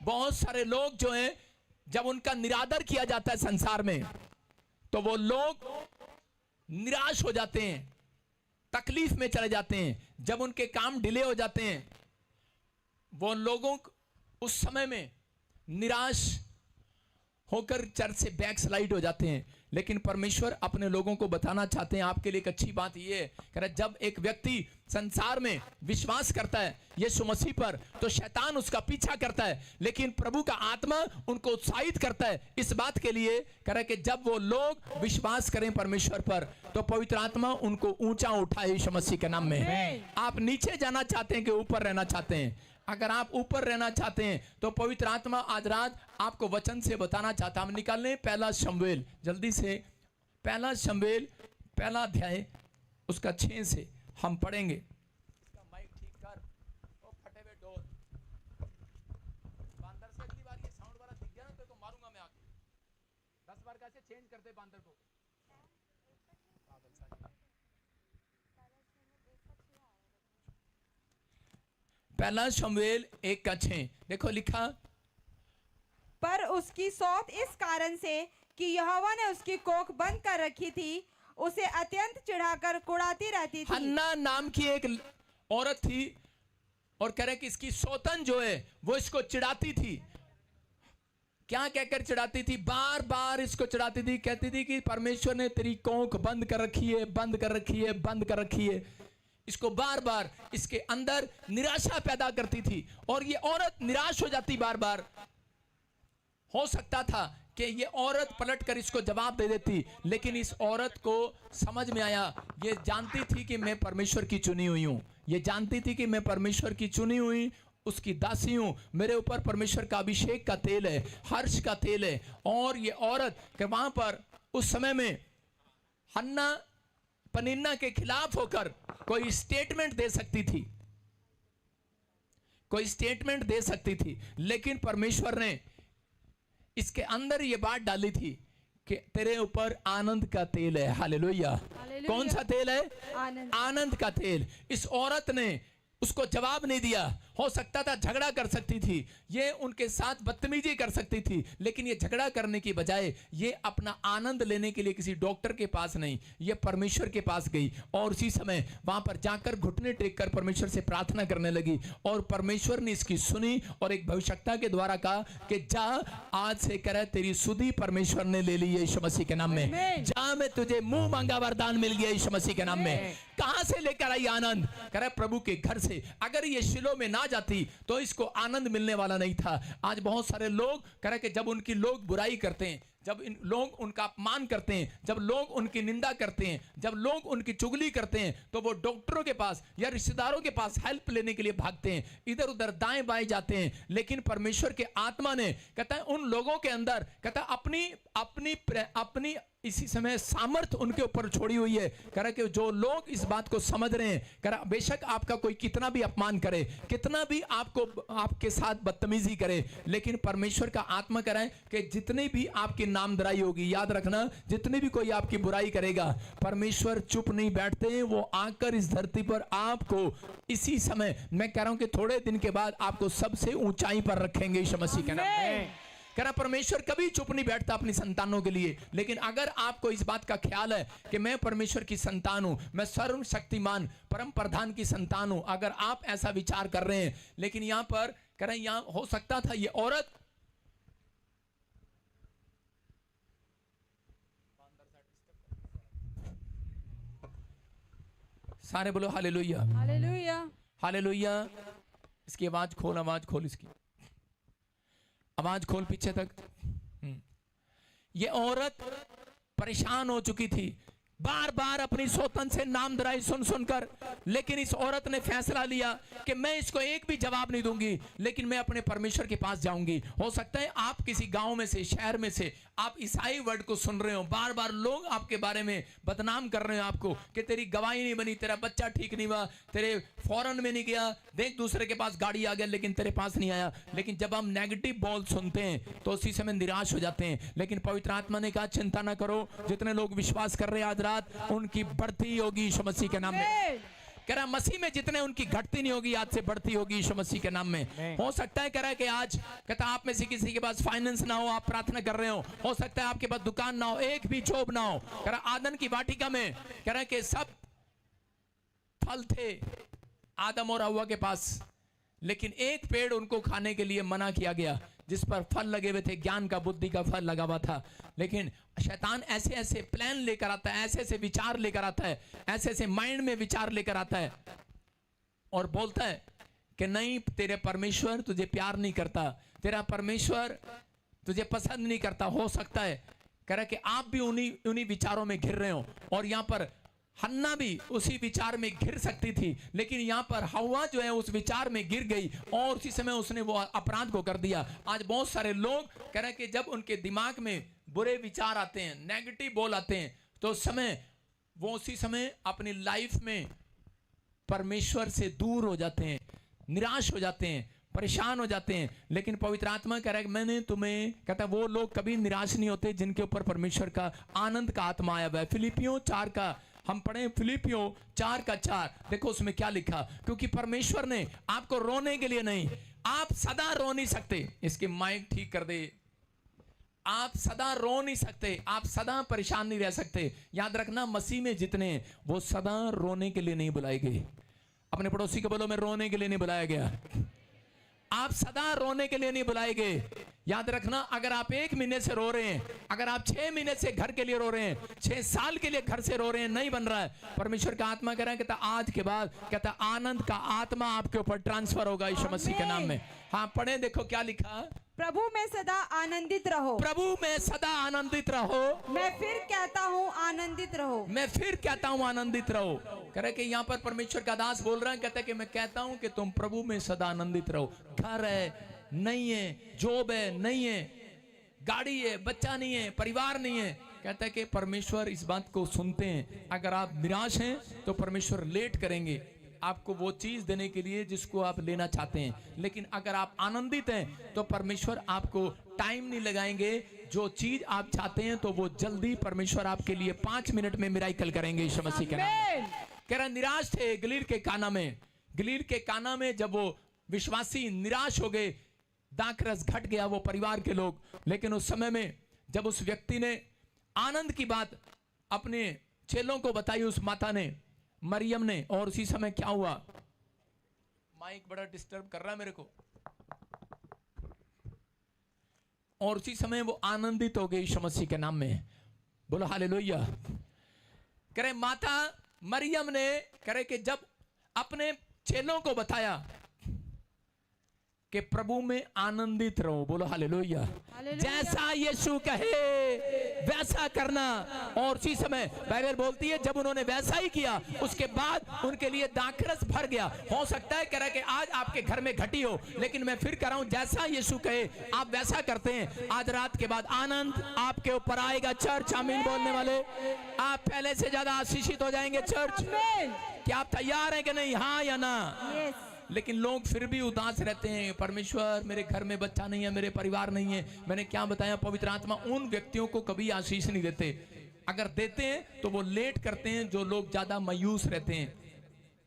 बहुत सारे लोग जो हैं जब उनका निरादर किया जाता है संसार में तो वो लोग निराश हो जाते हैं, तकलीफ में चले जाते हैं। जब उनके काम डिले हो जाते हैं वो लोगों उस समय में निराश होकर चर्च से बैक स्लाइड हो जाते हैं। लेकिन परमेश्वर अपने लोगों को बताना चाहते हैं, आपके लिए एक अच्छी बात यह है कि जब एक व्यक्ति संसार में विश्वास करता है यीशु मसीह पर तो शैतान उसका पीछा करता है, लेकिन प्रभु का आत्मा उनको उत्साहित करता है इस बात के लिए कह कि जब वो लोग विश्वास करें परमेश्वर पर तो पवित्र आत्मा उनको ऊंचा उठाए यीशु मसीह के नाम में। आप नीचे जाना चाहते हैं कि ऊपर रहना चाहते हैं? अगर आप ऊपर रहना चाहते हैं तो पवित्र आत्मा आज रात आपको वचन से बताना चाहता। हम निकाल लें पहला शमूएल, जल्दी से पहला शमूएल पहला अध्याय उसका 6 से हम पढ़ेंगे। माइक ठीक कर, ओ फटे हुए डोर बांदर से अगली बार ये साउंड वाला दिख गया ना तो मारूंगा मैं आके। 10 बार कैसे चेंज करते बांदर को। पहला शमूएल 1:6 देखो लिखा, पर उसकी सौत इस कारण से कि यहोवा ने उसकी कोख बंद कर रखी थी, उसे अत्यंत चिढ़ाकर कुड़ाती रहती थी। हन्ना नाम की एक औरत थी और कह रहे कि इसकी सौतन जो है वो इसको चिढ़ाती थी। क्या कहकर चिढ़ाती थी? बार बार इसको चिढ़ाती थी, कहती थी कि परमेश्वर ने तेरी कोख बंद कर रखी है, बंद कर रखी है, बंद कर रखी है। इसको बार बार इसके अंदर निराशा पैदा करती थी और ये औरत निराश हो जाती बार बार। हो सकता था कि ये औरत पलटकर इसको जवाब दे देती, लेकिन इस औरत को समझ में आया, ये जानती थी कि मैं परमेश्वर की चुनी हुई हूं, ये जानती थी कि मैं परमेश्वर की चुनी हुई उसकी दासी हूं, मेरे ऊपर परमेश्वर का अभिषेक का तेल है, हर्ष का तेल है। और ये औरत के वहां पर उस समय में हन्ना पनिन्ना के खिलाफ होकर कोई स्टेटमेंट दे सकती थी, कोई स्टेटमेंट दे सकती थी, लेकिन परमेश्वर ने इसके अंदर ये बात डाली थी कि तेरे ऊपर आनंद का तेल है। हालेलुया। कौन सा तेल है? आनंद का तेल। इस औरत ने उसको जवाब नहीं दिया। हो सकता था झगड़ा कर सकती थी, ये उनके साथ बदतमीजी कर सकती थी, लेकिन ये झगड़ा करने की बजाय ये अपना आनंद लेने के लिए किसी डॉक्टर के पास नहीं, ये परमेश्वर के पास गई और उसी समय वहां पर जाकर घुटने टेक कर परमेश्वर से प्रार्थना करने लगी और परमेश्वर ने इसकी सुनी और एक भविष्यवक्ता के द्वारा कहा कि जा, आज से कह तेरी सुधि परमेश्वर ने ले ली है यीशु मसीह के नाम में। जा, मैं तुझे मुंह मांगा वरदान मिल गया यीशु मसीह के नाम में। कहां से लेकर आई आनंद? कह रहा प्रभु के घर से। अगर ये शिलो में ना जाती तो इसको आनंद मिलने वाला नहीं था। आज बहुत सारे लोग कह रहे कि जब उनकी लोग बुराई करते हैं, जब इन लोग उनका अपमान करते हैं, जब लोग उनकी निंदा करते हैं, जब लोग उनकी चुगली करते हैं, तो वो डॉक्टरों के पास या रिश्तेदारों के पास हेल्प लेने के लिए भागते हैं, इधर उधर दाएं बाएं जाते हैं। लेकिन परमेश्वर के आत्मा ने कहता है उन लोगों के अंदर कहता है अपनी अपनी अपनी इसी समय सामर्थ उनके ऊपर छोड़ी हुई है। कह रहा कि जो लोग इस बात को समझ रहे हैं, कह रहा बेशक आपका कोई कितना भी अपमान करे, कितना भी आपको आपके साथ बदतमीजी करे, लेकिन परमेश्वर का आत्मा कह रहा है कि जितनी भी आपकी नामधराई होगी, याद रखना, जितनी भी कोई आपकी बुराई करेगा, परमेश्वर चुप नहीं बैठते हैं। वो आकर इस धरती पर आपको इसी समय, मैं कह रहा हूं कि थोड़े दिन के बाद आपको सबसे ऊंचाई पर रखेंगे यीशु मसीह के नाम में। कह रहा परमेश्वर कभी चुप नहीं बैठता अपनी संतानों के लिए। लेकिन अगर आपको इस बात का ख्याल है कि मैं परमेश्वर की संतान हूं, मैं सर्वशक्तिमान परम प्रधान की संतान हूं, अगर आप ऐसा विचार कर रहे हैं, लेकिन यहां पर कह रहे यहां हो सकता था ये औरत सारे बोलो हालेलुया, हालेलुया, हालेलुया। इसकी आवाज खोल, आवाज खोल, इसकी आवाज खोल पीछे तक। ये औरत परेशान हो चुकी थी, बार बार अपनी सौतन से नामधराई सुन सुनकर, लेकिन इस औरत ने फैसला लिया कि मैं इसको एक भी जवाब नहीं दूंगी, लेकिन मैं अपने परमेश्वर के पास जाऊंगी। हो सकता है आप किसी गांव में से, शहर में से आप ईसाई वर्ड को सुन रहे हो, बार बार लोग आपके बारे में बदनाम कर रहे हो आपको कि तेरी गवाही नहीं बनी, तेरा बच्चा ठीक नहीं हुआ, तेरे फॉरेन में नहीं गया, देख दूसरे के पास गाड़ी आ गया लेकिन तेरे पास नहीं आया। लेकिन जब हम नेगेटिव बोल सुनते हैं तो उसी समय निराश हो जाते हैं। लेकिन पवित्र आत्मा ने कहा चिंता ना करो, जितने लोग विश्वास कर रहे हैं आज रात उनकी बढ़ती होगी यीशु मसीह के नाम में। कह रहा मसीह में जितने उनकी घटती नहीं होगी, आज से बढ़ती होगी यीशु मसीह के नाम में। हो सकता है कह रहा है कि आज कहता आप में से किसी के पास फाइनेंस ना हो, आप प्रार्थना कर रहे हो सकता है आपके पास दुकान ना हो, एक भी जॉब ना हो। कह रहा आदम की वाटिका में कह रहा है कि सब फल थे आदम और हव्वा के पास, लेकिन एक पेड़ उनको खाने के लिए मना किया गया जिस पर फल लगे हुए थे, ज्ञान का, बुद्धि का फल लगा हुआ था। लेकिन शैतान ऐसे ऐसे प्लान लेकर आता है, ऐसे ऐसे विचार लेकर आता है, ऐसे ऐसे माइंड में विचार लेकर आता है और बोलता है कि नहीं, तेरे परमेश्वर तुझे प्यार नहीं करता, तेरा परमेश्वर तुझे पसंद नहीं करता। हो सकता है कह रहा कि आप भी उन्हीं विचारों में घिर रहे हो, और यहां पर हन्ना भी उसी विचार में घिर सकती थी, लेकिन यहां पर हव्वा जो है उस विचार में गिर गई और उसी समय उसने वो अपराध को कर दिया। आज बहुत सारे लोग कह रहे हैं कि जब उनके दिमाग में बुरे विचार आते हैं, नेगेटिव बोल आते हैं, तो उस समय वो उसी समय अपनी लाइफ में परमेश्वर से दूर हो जाते हैं, निराश हो जाते हैं, परेशान हो जाते हैं। लेकिन पवित्र आत्मा कह रहा है मैंने तुम्हें, कहता वो लोग कभी निराश नहीं होते जिनके ऊपर परमेश्वर का आनंद का आत्मा आया हुआ है। फिलिपियों 4 का हम पढ़े, फिलिपियों 4 का 4, देखो उसमें क्या लिखा, क्योंकि परमेश्वर ने आपको रोने के लिए नहीं, आप सदा रो नहीं सकते, इसके माइक ठीक कर दे, आप सदा रो नहीं सकते, आप सदा परेशान नहीं रह सकते। याद रखना मसीह में जितने हैं वो सदा रोने के लिए नहीं बुलाए गए। अपने पड़ोसी को बोलो मैं रोने के लिए नहीं बुलाया गया, आप सदा रोने के लिए नहीं बुलाए गए। याद रखना, अगर आप 1 महीने से रो रहे हैं, अगर आप 6 महीने से घर के लिए रो रहे हैं, 6 साल के लिए घर से रो रहे हैं, नहीं बन रहा है, परमेश्वर का आत्मा कह रहा है, कहता आज के बाद कहता आनंद का आत्मा आपके ऊपर ट्रांसफर होगा यीशु मसीह के नाम में। हाँ पढ़े, देखो क्या लिखा, प्रभु में सदा आनंदित रहो, प्रभु में सदा आनंदित रहो, मैं फिर कहता हूँ आनंदित रहो, मैं फिर कहता हूँ आनंदित रहो। कह रहे कि यहाँ पर परमेश्वर का दास बोल रहा है, कहता है कि मैं कहता हूँ कि तुम प्रभु में सदा आनंदित रहो। घर है नहीं है, जॉब है नहीं है, गाड़ी है, बच्चा नहीं है, परिवार नहीं है, कहता है कि परमेश्वर इस बात को सुनते हैं। अगर आप निराश हैं तो परमेश्वर लेट करेंगे आपको वो चीज देने के लिए जिसको आप लेना चाहते हैं, लेकिन अगर आप आनंदित हैं तो परमेश्वर आपको टाइम नहीं लगाएंगे, जो चीज आप चाहते हैं तो वो जल्दी परमेश्वर आपके लिए 5 मिनट में मिराकल करेंगे यीशु मसीह के नाम। कह रहा निराश थे गलील के काना में, गलील के काना में जब वो विश्वासी निराश हो गए, दाखरस घट गया वो परिवार के लोग, लेकिन उस समय में जब उस व्यक्ति ने आनंद की बात अपने चेलों को बताई, उस माता ने, मरियम ने, और उसी समय क्या हुआ, माइक बड़ा डिस्टर्ब कर रहा है मेरे को, और उसी समय वो आनंदित हो गई यीशु मसीह के नाम में, बोलो हालेलुया। कह रहे माता मरियम ने कह रहे कि जब अपने चेलों को बताया कि प्रभु में आनंदित रहो, बोलो हालेलुया, जैसा यीशु कहे वैसा करना, और उसी समय बाइबल बोलती है जब उन्होंने वैसा ही किया उसके बाद उनके लिए दाखरस भर गया। हो सकता है कह रहा कि आज आपके घर में घटी हो, लेकिन मैं फिर कह रहा हूं जैसा यीशु कहे आप वैसा करते हैं, आज रात के बाद आनंद आपके ऊपर आएगा। चर्च आमीन बोलने वाले, आप पहले से ज्यादा आशीषित हो जाएंगे। चर्च क्या आप तैयार हैं कि नहीं, हाँ या ना? लेकिन लोग फिर भी उदास रहते हैं, परमेश्वर मेरे घर में बच्चा नहीं है, मेरे परिवार नहीं है। मैंने क्या बताया, पवित्र आत्मा उन व्यक्तियों को कभी आशीष नहीं देते, अगर देते हैं तो वो लेट करते हैं। जो लोग ज्यादा मायूस रहते हैं,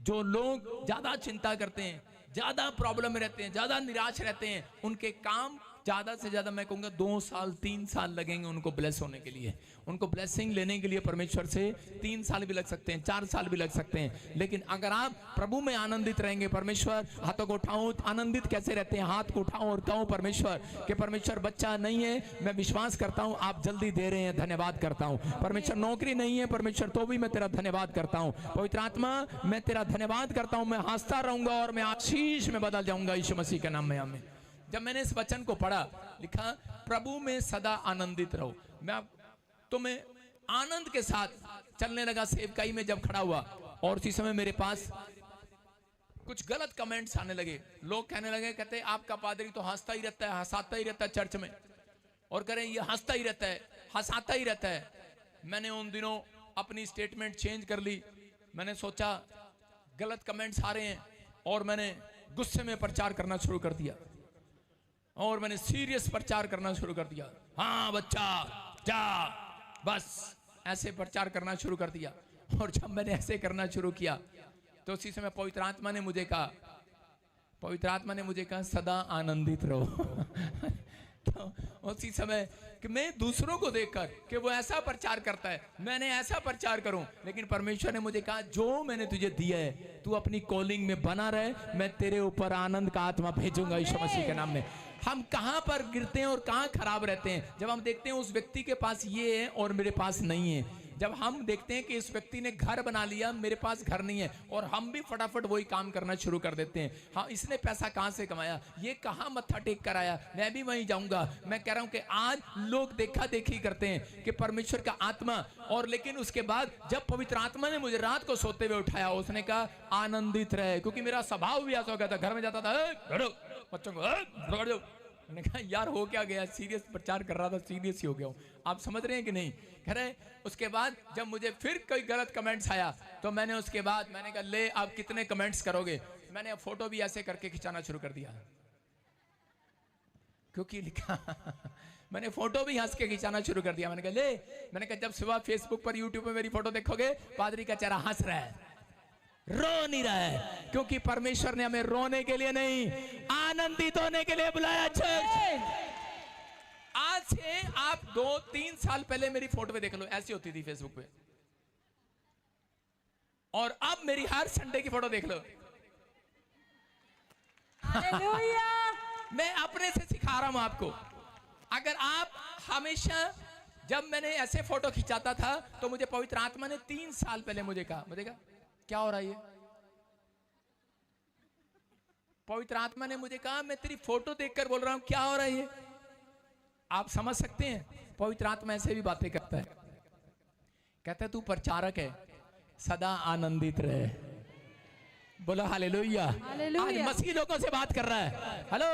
जो लोग ज्यादा चिंता करते हैं, ज्यादा प्रॉब्लम में रहते हैं, ज्यादा निराश रहते हैं, उनके काम ज्यादा से ज्यादा मैं कहूंगा 2 साल 3 साल लगेंगे उनको ब्लेस होने के लिए। उनको ब्लेसिंग लेने के लिए परमेश्वर से 3 साल भी लग सकते हैं, 4 साल भी लग सकते हैं। लेकिन अगर आप प्रभु में आनंदित रहेंगे, परमेश्वर हाथों को उठाओ, आनंदित कैसे रहते हैं, हाथ को उठाओ और कहो परमेश्वर कि परमेश्वर बच्चा नहीं है, मैं विश्वास करता हूं आप जल्दी दे रहे हैं, धन्यवाद करता हूं। परमेश्वर नौकरी नहीं है परमेश्वर, तो भी मैं तेरा धन्यवाद करता हूं। पवित्र आत्मा मैं तेरा धन्यवाद करता हूं, मैं हंसता रहूंगा और मैं आशीष में बदल जाऊंगा यीशु मसीह के नाम में, आमीन। जब मैंने इस वचन को पढ़ा, लिखा प्रभु में सदा आनंदित रहो, मैं तुम्हें आनंद के साथ चलने लगा सेवकाई में जब खड़ा हुआ, और उसी समय मेरे पास कुछ गलत कमेंट्स आने लगे। लोग कहने लगे, कहते आपका पादरी तो हंसता ही रहता है, हंसाता ही रहता है चर्च में, और कह रहे ये हंसता ही रहता है, हंसाता ही रहता है। मैंने उन दिनों अपनी स्टेटमेंट चेंज कर ली। मैंने सोचा गलत कमेंट्स आ रहे हैं, और मैंने गुस्से में प्रचार करना शुरू कर दिया, और मैंने सीरियस प्रचार करना शुरू कर दिया। हाँ बच्चा जा, बस ऐसे प्रचार करना शुरू कर दिया। और जब मैंने ऐसे करना शुरू किया तो उसी समय पवित्र आत्मा ने मुझे कहा सदा आनंदित रहो। तो उसी समय कि मैं दूसरों को देखकर कि वो ऐसा प्रचार करता है, मैंने ऐसा प्रचार करूं, लेकिन परमेश्वर ने मुझे कहा जो मैंने तुझे दिया है तू अपनी कॉलिंग में बना रहे, मैं तेरे ऊपर आनंद का आत्मा भेजूंगा यीशु मसीह के नाम में। हम कहां पर गिरते हैं और कहां खराब रहते हैं, जब हम देखते हैं उस व्यक्ति के पास ये है और मेरे पास नहीं है। जब हम देखते हैं कि इस व्यक्ति ने घर बना लिया, मेरे पास घर नहीं है, और हम भी फटाफट वही काम करना शुरू कर देते हैं। हाँ, इसने पैसा कहां से कमाया, ये कहां मत्था टेक कर आया, मैं भी वहीं जाऊंगा। मैं कह रहा हूं कि आज लोग देखा देखी करते हैं कि परमेश्वर का आत्मा, और लेकिन उसके बाद जब पवित्र आत्मा ने मुझे रात को सोते हुए उठाया, उसने कहा आनंदित रहे, क्योंकि मेरा स्वभाव भी ऐसा हो गया था। घर में जाता था बच्चों को, मैंने कहा यार हो क्या गया, सीरियस प्रचार कर रहा था, सीरियस ही हो गया हूँ। आप समझ रहे हैं कि नहीं? कह रहे उसके बाद जब मुझे फिर कोई गलत कमेंट्स आया, तो मैंने उसके बाद मैंने कहा ले आप कितने कमेंट्स करोगे, मैंने फोटो भी ऐसे करके खिंचाना शुरू कर दिया, क्योंकि लिखा मैंने फोटो भी हंस के खिंचाना शुरू कर दिया। मैंने कहा ले, मैंने कहा जब सुबह फेसबुक पर यूट्यूब पर मेरी फोटो देखोगे, पादरी का चेहरा हंस रहा है, रो नहीं रहा है, क्योंकि परमेश्वर ने हमें रोने के लिए नहीं, आनंदित होने के लिए बुलाया। चर्च आज से आप 2-3 साल पहले मेरी फोटो पे देख लो, ऐसी होती थी फेसबुक पे, और अब मेरी हर संडे की फोटो देख लो। हालेलुया। मैं अपने से सिखा रहा हूं आपको। अगर आप हमेशा, जब मैंने ऐसे फोटो खिंचाता था, तो मुझे पवित्र आत्मा ने 3 साल पहले मुझे कहा क्या हो रहा है ये? पवित्र आत्मा ने मुझे कहा मैं तेरी फोटो देखकर बोल रहा हूं, क्या हो रहा है ये? आप समझ सकते हैं, पवित्र आत्मा ऐसे भी बातें करता है। कहता है तू प्रचारक है, सदा आनंदित रहे। बोलो हालेलुया। आज मसीह लोगों से बात कर रहा है। हेलो,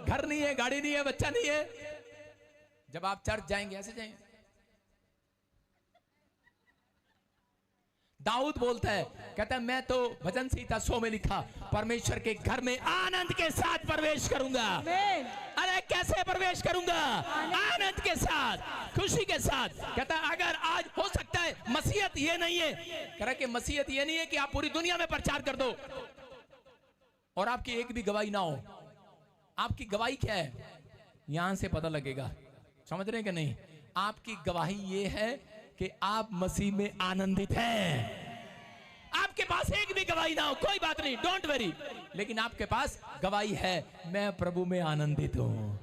घर नहीं है, गाड़ी नहीं है, बच्चा नहीं है, जब आप चर्च जाएंगे ऐसे जाएंगे। दाऊद बोलता है, कहता है मैं तो भजन संहिता 100 में लिखा, परमेश्वर के घर में आनंद के साथ प्रवेश करूंगा। अरे कैसे प्रवेश करूंगा? आनंद के साथ, खुशी के साथ। कहता है अगर आज हो सकता है मसीहत ये नहीं है, कह रहा कि मसीहत ये नहीं है कि आप पूरी दुनिया में प्रचार कर दो और आपकी एक भी गवाही ना हो। आपकी गवाही क्या है? यहां से पता लगेगा। समझ रहे हैं कि नहीं? आपकी गवाही ये है कि आप मसीह में आनंदित हैं। आपके पास एक भी गवाही ना हो, कोई बात नहीं, डोंट वरी, लेकिन आपके पास गवाही है, मैं प्रभु में आनंदित हूं।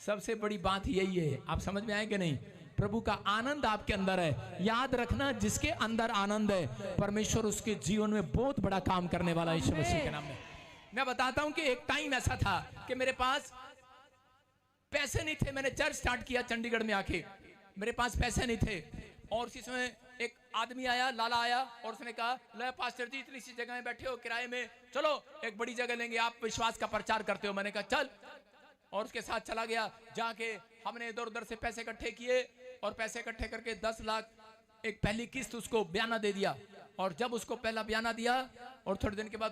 सबसे बड़ी बात यही है। आप समझ में आए कि नहीं? प्रभु का आनंद आपके अंदर है। याद रखना, जिसके अंदर आनंद है, परमेश्वर उसके जीवन में बहुत बड़ा काम करने वाला है, यीशु मसीह के नाम में। मैं बताता हूं कि एक टाइम ऐसा था कि मेरे पास पैसे नहीं थे। मैंने चर्च स्टार्ट किया चंडीगढ़ में आके, मेरे पास पैसे नहीं थे, और इसी समय एक आदमी आया, लाला आया, और उसने कहा ले पास्टर जी इतनी सी जगह में बैठे हो किराए में, चलो एक बड़ी जगह लेंगे, आप विश्वास का प्रचार करते हो। मैंने कहा चल, और उसके साथ चला गया। जाके हमने इधर उधर से पैसे इकट्ठे किए, और पैसे इकट्ठे करके 10 लाख एक पहली किस्त उसको बयाना दे दिया। और जब उसको पहला बयाना दिया, और थोड़े दिन के बाद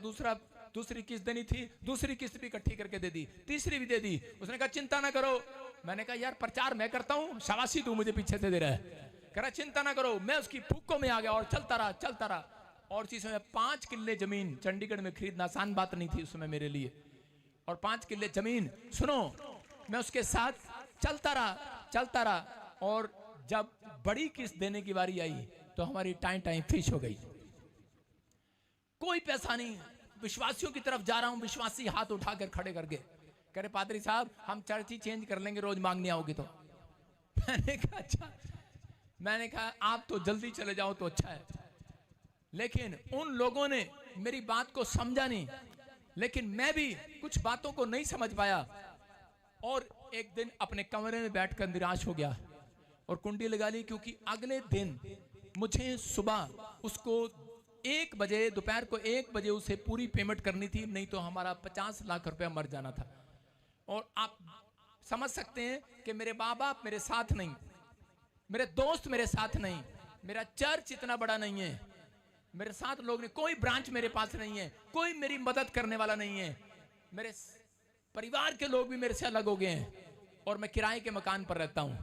दूसरी किस्त देनी थी, दूसरी किस्त भी इकट्ठी करके दे दी, तीसरी भी दे दी। उसने कहा चिंता ना करो। मैंने कहा यार प्रचार मैं करता हूँ, शाबाशी तू मुझे पीछे से दे रहा है। कह रहा चिंता ना करो। मैं उसकी फूकों में आ गया और चलता रहा। और इसी समय 5 किल्ले जमीन चंडीगढ़ में खरीदना आसान बात नहीं थी उस समय मेरे लिए, और 5 किल्ले जमीन, सुनो, मैं उसके साथ चलता रहा, और जब बड़ी किस्त देने की बारी आई तो हमारी टाइम फिश हो गई। कोई पैसा नहीं, विश्वासियों की तरफ जा रहा हूं, विश्वासी हाथ उठाकर खड़े करके कह रहे पादरी साहब हम चर्च ही चेंज कर लेंगे, रोज मांगने आओगे तो। मैंने कहा अच्छा। मैंने कहा आप तो जल्दी चले जाओ तो अच्छा है। लेकिन उन लोगों ने मेरी बात को समझा नहीं, लेकिन मैं भी कुछ बातों को नहीं समझ पाया, और एक दिन अपने कमरे में बैठकर निराश हो गया और कुंडी लगा ली, क्योंकि अगले दिन मुझे सुबह उसको 1 बजे, दोपहर को 1 बजे उसे पूरी पेमेंट करनी थी, नहीं तो हमारा 50 लाख रुपया मर जाना था। और आप समझ सकते हैं कि मेरे माँ बाप मेरे साथ नहीं, मेरे दोस्त मेरे साथ नहीं, मेरा चर्च इतना बड़ा नहीं है, मेरे साथ लोग नहीं, कोई ब्रांच मेरे पास नहीं है, कोई मेरी मदद करने वाला नहीं है, मेरे परिवार के लोग भी मेरे से अलग हो गए हैं, और मैं किराए के मकान पर रहता हूं।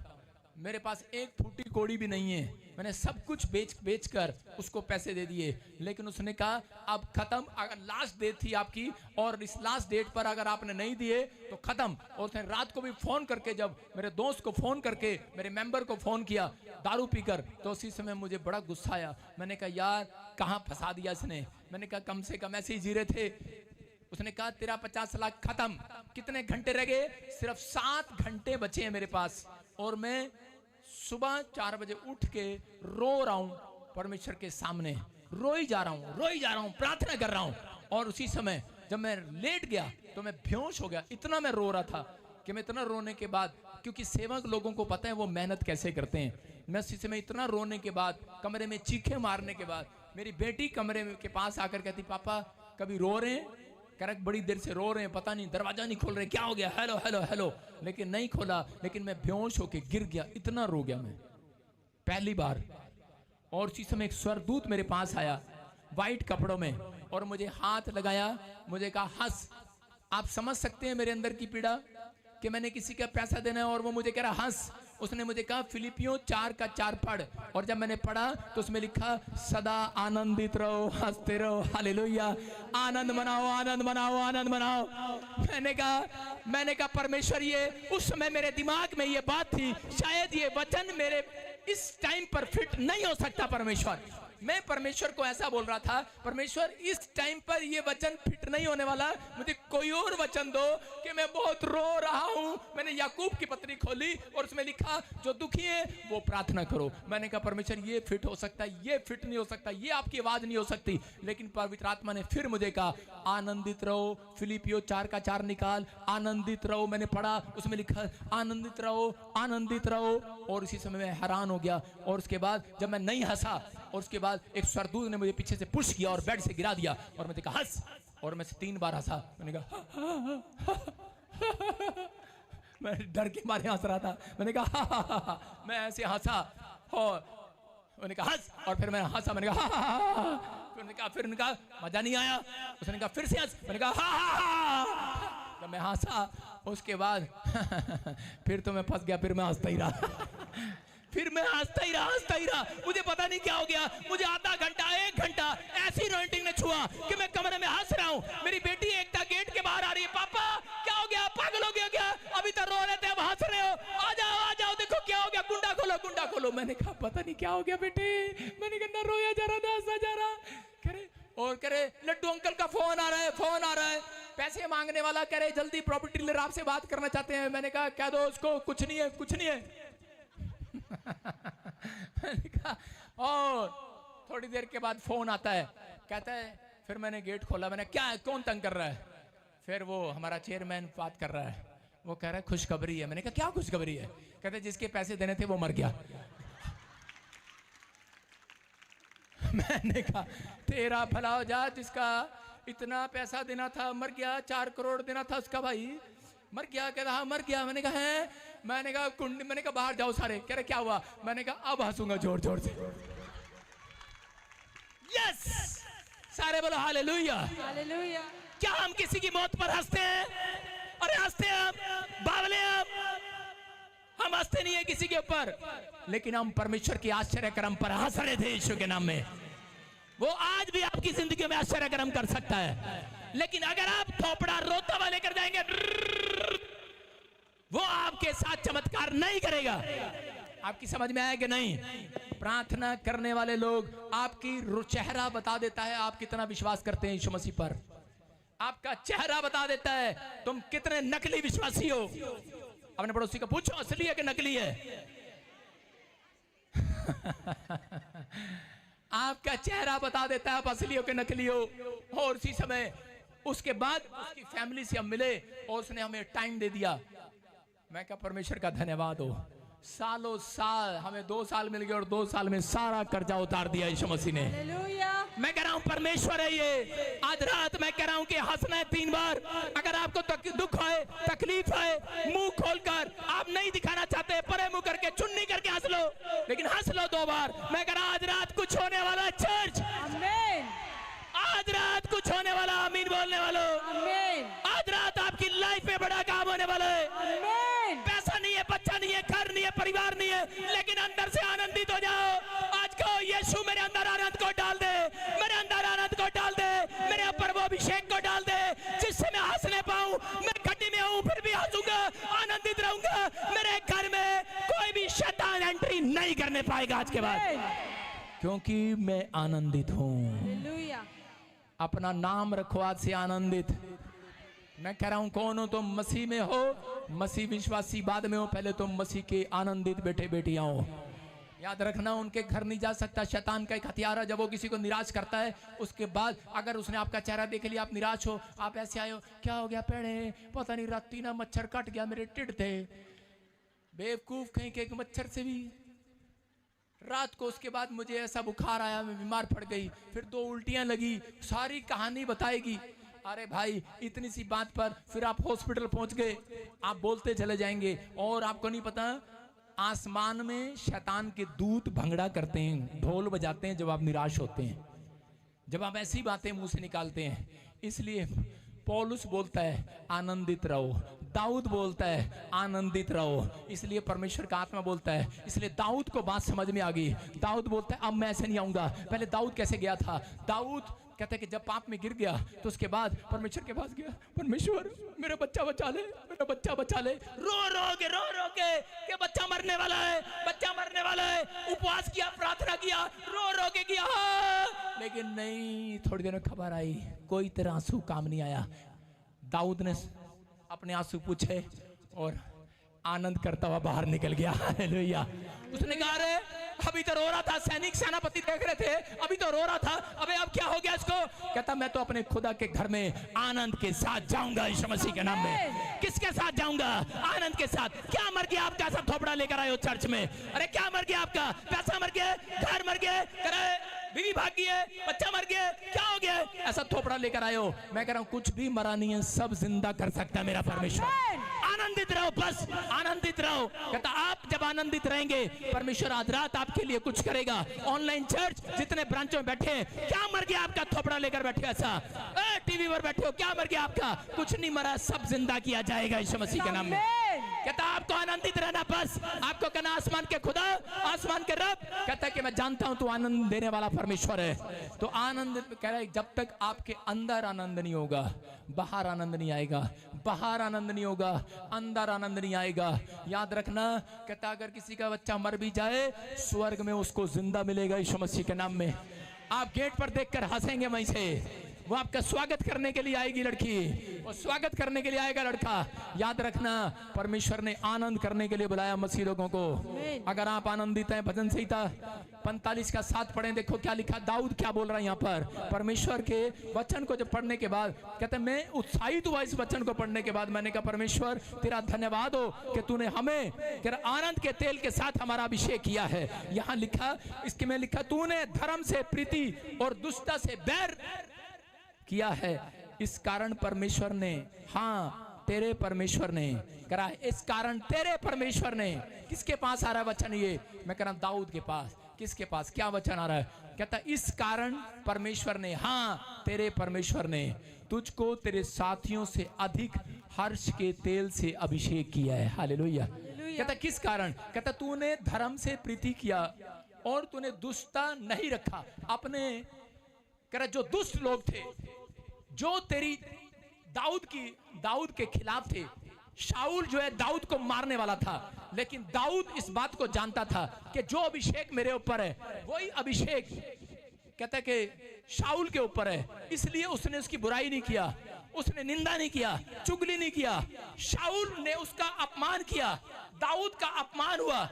मेरे पास एक फूटी कोड़ी भी नहीं है। मैंने सब कुछ बेच कर उसको पैसे दे दिए, लेकिन उसने कहा अब खत्म, अगर लास्ट डेट थी आपकी और इस लास्ट डेट पर अगर आपने नहीं दिए तो खत्म। और उसने रात को भी फोन करके, जब मेरे दोस्त को फोन करके, मेरे मेंबर को फोन किया दारू पीकर, तो उसी समय मुझे बड़ा गुस्सा आया। मैंने कहा यार कहाँ फंसा दिया इसने। मैंने कहा कम से कम ऐसे ही जी रहे थे। उसने कहा तेरा 50 लाख खत्म। कितने घंटे रह गए? सिर्फ 7 घंटे बचे हैं मेरे पास, और मैं सुबह 4 बजे उठ के रो रहा हूं परमेश्वर के सामने, रोई जा रहा हूं, प्रार्थना कर रहा हूं। और उसी समय जब मैं लेट गया तो मैं बेहोश हो गया, इतना मैं रो रहा था कि मैं इतना रोने के बाद, क्योंकि सेवक लोगों को पता है वो मेहनत कैसे करते हैं, मैं उसी समय इतना रोने के बाद, कमरे में चीखे मारने के बाद, मेरी बेटी कमरे के पास आकर कहती पापा कभी रो रहे हैं? करेक्ट, बड़ी देर से रो रहे हैं, पता नहीं दरवाजा नहीं खोल रहे, क्या हो गया, हेलो हेलो हेलो, लेकिन नहीं खोला। लेकिन मैं बेहोश होके गिर गया, इतना रो गया मैं पहली बार। और उसी समय एक स्वर्गदूत मेरे पास आया वाइट कपड़ों में, और मुझे हाथ लगाया, मुझे कहा हंस। आप समझ सकते हैं मेरे अंदर की पीड़ा कि मैंने किसी का पैसा देना है और वो मुझे कह रहा हंस। उसने मुझे कहा फिलिपियों 4:4 पढ़, और जब मैंने पढ़ा तो उसमें लिखा सदा आनंदित रहो, हंसते रहो, हालेलुया, आनंद मनाओ, आनंद मनाओ, आनंद मनाओ। मैंने कहा परमेश्वर, ये उस समय मेरे दिमाग में ये बात थी, शायद ये वचन मेरे इस टाइम पर फिट नहीं हो सकता परमेश्वर। मैं परमेश्वर को ऐसा बोल रहा था, परमेश्वर इस टाइम पर ये वचन फिट नहीं होने वाला, मुझे कोई और वचन दो कि मैं बहुत रो रहा हूं। मैंने याकूब की पत्री खोली और उसमें लिखा जो दुखी है वो प्रार्थना करो। मैंने कहा परमेश्वर ये फिट हो सकता है, ये फिट नहीं हो सकता, ये आपकी आवाज नहीं हो सकती। लेकिन पवित्र आत्मा ने फिर मुझे कहा आनंदित रहो, फिलिपियों 4:4 निकाल, आनंदित रहो। मैंने पढ़ा, उसमें लिखा आनंदित रहो, आनंदित रहो। और इसी समय मैं हैरान हो गया। और उसके बाद जब मैं नहीं हंसा, और उसके बाद एक स्वर्गदूत ने मुझे पीछे से पुश किया और बेड से गिरा दिया, और मैंने कहा हंस, और मैं 3 बार हंसा। मैंने कहा मैं डर के मारे हंस रहा था। मैंने कहा मैं ऐसे हंसा, और मैंने कहा हंस, और फिर मैं हंसा। मैंने कहा फिर उन्होंने कहा मजा नहीं आया। उसने कहा फिर से हंस। मैंने कहा जब मैं हंसा उसके बाद फिर तो मैं फंस गया, फिर मैं हंसता ही रहा। फिर मैं हंसता ही रहा। मुझे पता नहीं क्या हो गया, मुझे आधा घंटा 1 घंटा ऐसी एनॉइंटिंग ने छुआ कि मैं कमरे में हंस रहा हूँ। मेरी बेटी एकता गेट के बाहर आ रही है, पापा क्या हो गया, पागल हो गया क्या, अभी तक रो रहे थे अब हंस रहे हो, आ जाओ देखो क्या हो गया, गुंडा खोलो। मैंने कहा पता नहीं क्या हो गया बेटे। मैंने कहा ना रोया जा रहा, ना हंसा जा रहा। करे लड्डू अंकल का फोन आ रहा है, पैसे मांगने वाला कह रहे जल्दी प्रॉपर्टी डीलर आपसे बात करना चाहते हैं। मैंने कहा क्या दो उसको, कुछ नहीं है। मैंने कहा, और थोड़ी देर के बाद फोन आता है, कहता है, फिर मैंने गेट खोला। मैंने क्या है, कौन तंग कर रहा है? फिर वो हमारा चेयरमैन बात कर रहा है, वो कह रहा है खुशखबरी है। मैंने कहा क्या खुशखबरी है? कहते जिसके पैसे देने थे वो मर गया। मैंने कहा तेरा भला हो जा, जिसका इतना पैसा देना था मर गया, 4 करोड़ देना था उसका भाई मर गया। कहता हाँ मर गया। मैंने कहा है, मैंने कहा बाहर जाओ सारे। कह रहे क्या हुआ? मैंने कहा अब हंसूंगा जोर से। यस, सारे बोलो हालेलुया। क्या हम किसी की मौत पर हंसते हैं? अरे हंसते हैं हम, बावले हम हंसते नहीं है किसी के ऊपर, लेकिन हम परमेश्वर की आश्चर्य कर्म पर हंस रहे थे यीशु के नाम में। वो आज भी आपकी जिंदगी में आश्चर्य कर्म कर सकता है, लेकिन अगर आप थोपड़ा रोता हुआ लेकर जाएंगे, वो आपके साथ चमत्कार नहीं करेगा। आपकी समझ में आया कि नहीं? प्रार्थना करने वाले लोग, आपकी चेहरा बता देता है आप कितना विश्वास करते हैं यीशु मसीह पर। आपका चेहरा बता देता है तुम कितने नकली विश्वासी हो। अपने पड़ोसी को पूछो असली है कि नकली है। आपका चेहरा बता देता है आप असली हो कि नकली हो। और उसी समय उसके बाद उसकी फैमिली से हम मिले और उसने हमें टाइम दे दिया। मैं क्या परमेश्वर का धन्यवाद हो। सालों साल हमें 2 साल मिल गए और 2 साल में सारा कर्जा उतार दिया यीशु मसीह ने। मैं कह रहा हूं परमेश्वर है ये। आज रात मैं कह रहा हूं कि हंसना है 3 बार। अगर आपको दुख है, तकलीफ है, मुंह खोलकर आप नहीं दिखाना चाहते, परे मुंह करके चुन्नी करके हंस लो, लेकिन हंस लो 2 बार। मैं कह रहा हूं आज रात कुछ होने वाला है चर्च। आमीन। आज रात कुछ होने वाला, आमीन बोलने वालों। आमीन। आज रात आपकी लाइफ में बड़ा काम होने वाला है। आमीन। पैसा नहीं है, बच्चा नहीं है, घर नहीं है, परिवार नहीं है, लेकिन अंदर से आनंदित हो जाओ। एंट्री नहीं करने पाएगा आज के बाद, क्योंकि मैं आनंदित हूं। हालेलुया। अपना नाम रखो आज से आनंदित। मैं कह रहा हूं कौन हो तुम? मसीह में हो, मसीह विश्वासी बाद में हो, पहले तुम मसीह के आनंदित बेटे बेटियां हो। याद रखना, उनके घर नहीं जा सकता। शैतान का एक हथियार है, जब वो किसी को निराश करता है, उसके बाद अगर उसने आपका चेहरा देख लिया, आप निराश हो, आप ऐसे आए हो, क्या हो गया पेड़े, पता नहीं रात ना मच्छर काट गया, मेरे टिड थे। बेवकूफ कहीं के मच्छर से भी। रात को उसके बाद मुझे ऐसा बुखार आया, मैं बीमार पड़ गई, फिर 2 उल्टियां लगी, सारी कहानी बताएगी। अरे भाई, इतनी सी बात पर फिर आप हॉस्पिटल पहुंच गए, आप बोलते चले जाएंगे। और आपको नहीं पता, आसमान में शैतान के दूत भंगड़ा करते हैं, ढोल बजाते हैं जब आप निराश होते हैं, जब आप ऐसी बातें मुंह से निकालते हैं। इसलिए पौलुस बोलता है आनंदित रहो, दाऊद बोलता है आनंदित रहो, इसलिए परमेश्वर का आत्मा बोलता है। इसलिए दाऊद को बात समझ में आ गई। दाऊद बोलता है अब मैं ऐसे नहीं आऊंगा। पहले दाऊद कैसे गया था? दाऊद कहते हैं कि जब पाप में गिर गया तो उसके बाद परमेश्वर के पास गया, परमेश्वर मेरा बच्चा बचा ले, मेरा बच्चा बचा ले। रो रो के कि बच्चा मरने वाला है, बच्चा मरने वाला है। उपवास किया, प्रार्थना किया, रो के किया, लेकिन नहीं। थोड़ी देर में खबर आई, कोई तेरा आंसू काम नहीं आया। दाऊद ने अपने आंसू पूछे और आनंद करता हुआ बाहर निकल गया। हालेलुया। उसने कहा अरे अभी तो रो रहा था, सैनिक सेनापति देख रहे थे, अभी तो रो रहा था, अबे अब क्या हो गया इसको? कहता मैं तो अपने खुदा के घर में आनंद के साथ जाऊंगा यीशु मसीह के नाम में। किसके साथ जाऊंगा? आनंद के साथ। क्या मर गया आपका? सब थोपड़ा लेकर आए हो चर्च में। अरे क्या मर गया आपका? पैसा मर गया, घर मर गया, बीवी भाग गई है, बच्चा मर गया, क्या हो गया? ऐसा थोपड़ा लेकर आए हो। मैं कह रहा हूं कुछ भी मरा नहीं है, सब जिंदा कर सकता है मेरा परमेश्वर। आनंदित रहो, बस आनंदित रहो। कहता आप जब आनंदित रहेंगे, परमेश्वर आज रात आपके लिए कुछ करेगा। ऑनलाइन चर्च जितने ब्रांचों में बैठे हैं, क्या मर गया आपका? थोपड़ा लेकर बैठे ऐसा, टीवी पर बैठे हो, क्या मर गया आपका? कुछ नहीं मरा, सब जिंदा किया जाएगा यीशु मसीह के नाम में। कहता आपको आनंदित रहना, बस आपको कहना आसमान के खुदा, आसमान के रब। कहता है कि मैं जानता हूं तू आनंद देने वाला परमेश्वर है। तो आनंद कह रहा है जब तक आपके अंदर आनंद नहीं होगा, बाहर आनंद नहीं आएगा, बाहर आनंद नहीं होगा, अंदर आनंद नहीं आएगा। याद रखना, कहता अगर किसी का बच्चा मर भी जाए, स्वर्ग में उसको जिंदा मिलेगा यीशु मसीह के नाम में। आप गेट पर देखकर हंसेंगे वहीं से, वो आपका स्वागत करने के लिए आएगी लड़की, और स्वागत करने के लिए आएगा लड़का। याद रखना, परमेश्वर ने आनंद करने के लिए बुलाया मसीह लोगों को। अगर आप आनंदित हैं, भजन संहिता 45 का 7 पढ़ें, देखो क्या लिखा। दाऊद क्या बोल रहा है यहाँ पर? परमेश्वर के वचन को जब पढ़ने के बाद कहते हैं मैं उत्साहित हुआ इस वचन को पढ़ने के बाद। मैंने कहा परमेश्वर तेरा धन्यवाद हो कि तूने हमें तेरा आनंद के तेल के साथ हमारा अभिषेक किया है। यहाँ लिखा, इसके में लिखा तूने धर्म से प्रीति और दुष्टता से बैर किया है। इस कारण परमेश्वर ने, हाँ तेरे परमेश्वर ने करा। इस कारण तेरे परमेश्वर ने, किसके पास आ रहा है वचन? ये मैं कह रहा हूं दाऊद के पास। किसके पास? क्या वचन आ रहा है? कहता इस कारण परमेश्वर ने, हाँ तेरे परमेश्वर ने तुझको तेरे साथियों से अधिक हर्ष के तेल से अभिषेक किया है। हालेलुया। कहता किस कारण? कहता तूने धर्म से प्रीति किया और तूने दुष्टता नहीं रखा। अपने कह जो दुष्ट लोग थे, जो तेरी दाऊद के खिलाफ थे। शाऊल जो है दाऊद को मारने वाला था, लेकिन दाऊद इस बात को जानता था कि जो अभिषेक मेरे ऊपर है वही अभिषेक कहता है कि शाऊल के ऊपर है। इसलिए उसने उसकी बुराई नहीं किया, उसने निंदा नहीं किया, चुगली नहीं किया। शाऊल ने उसका अपमान किया, दाऊद का अपमान हुआ।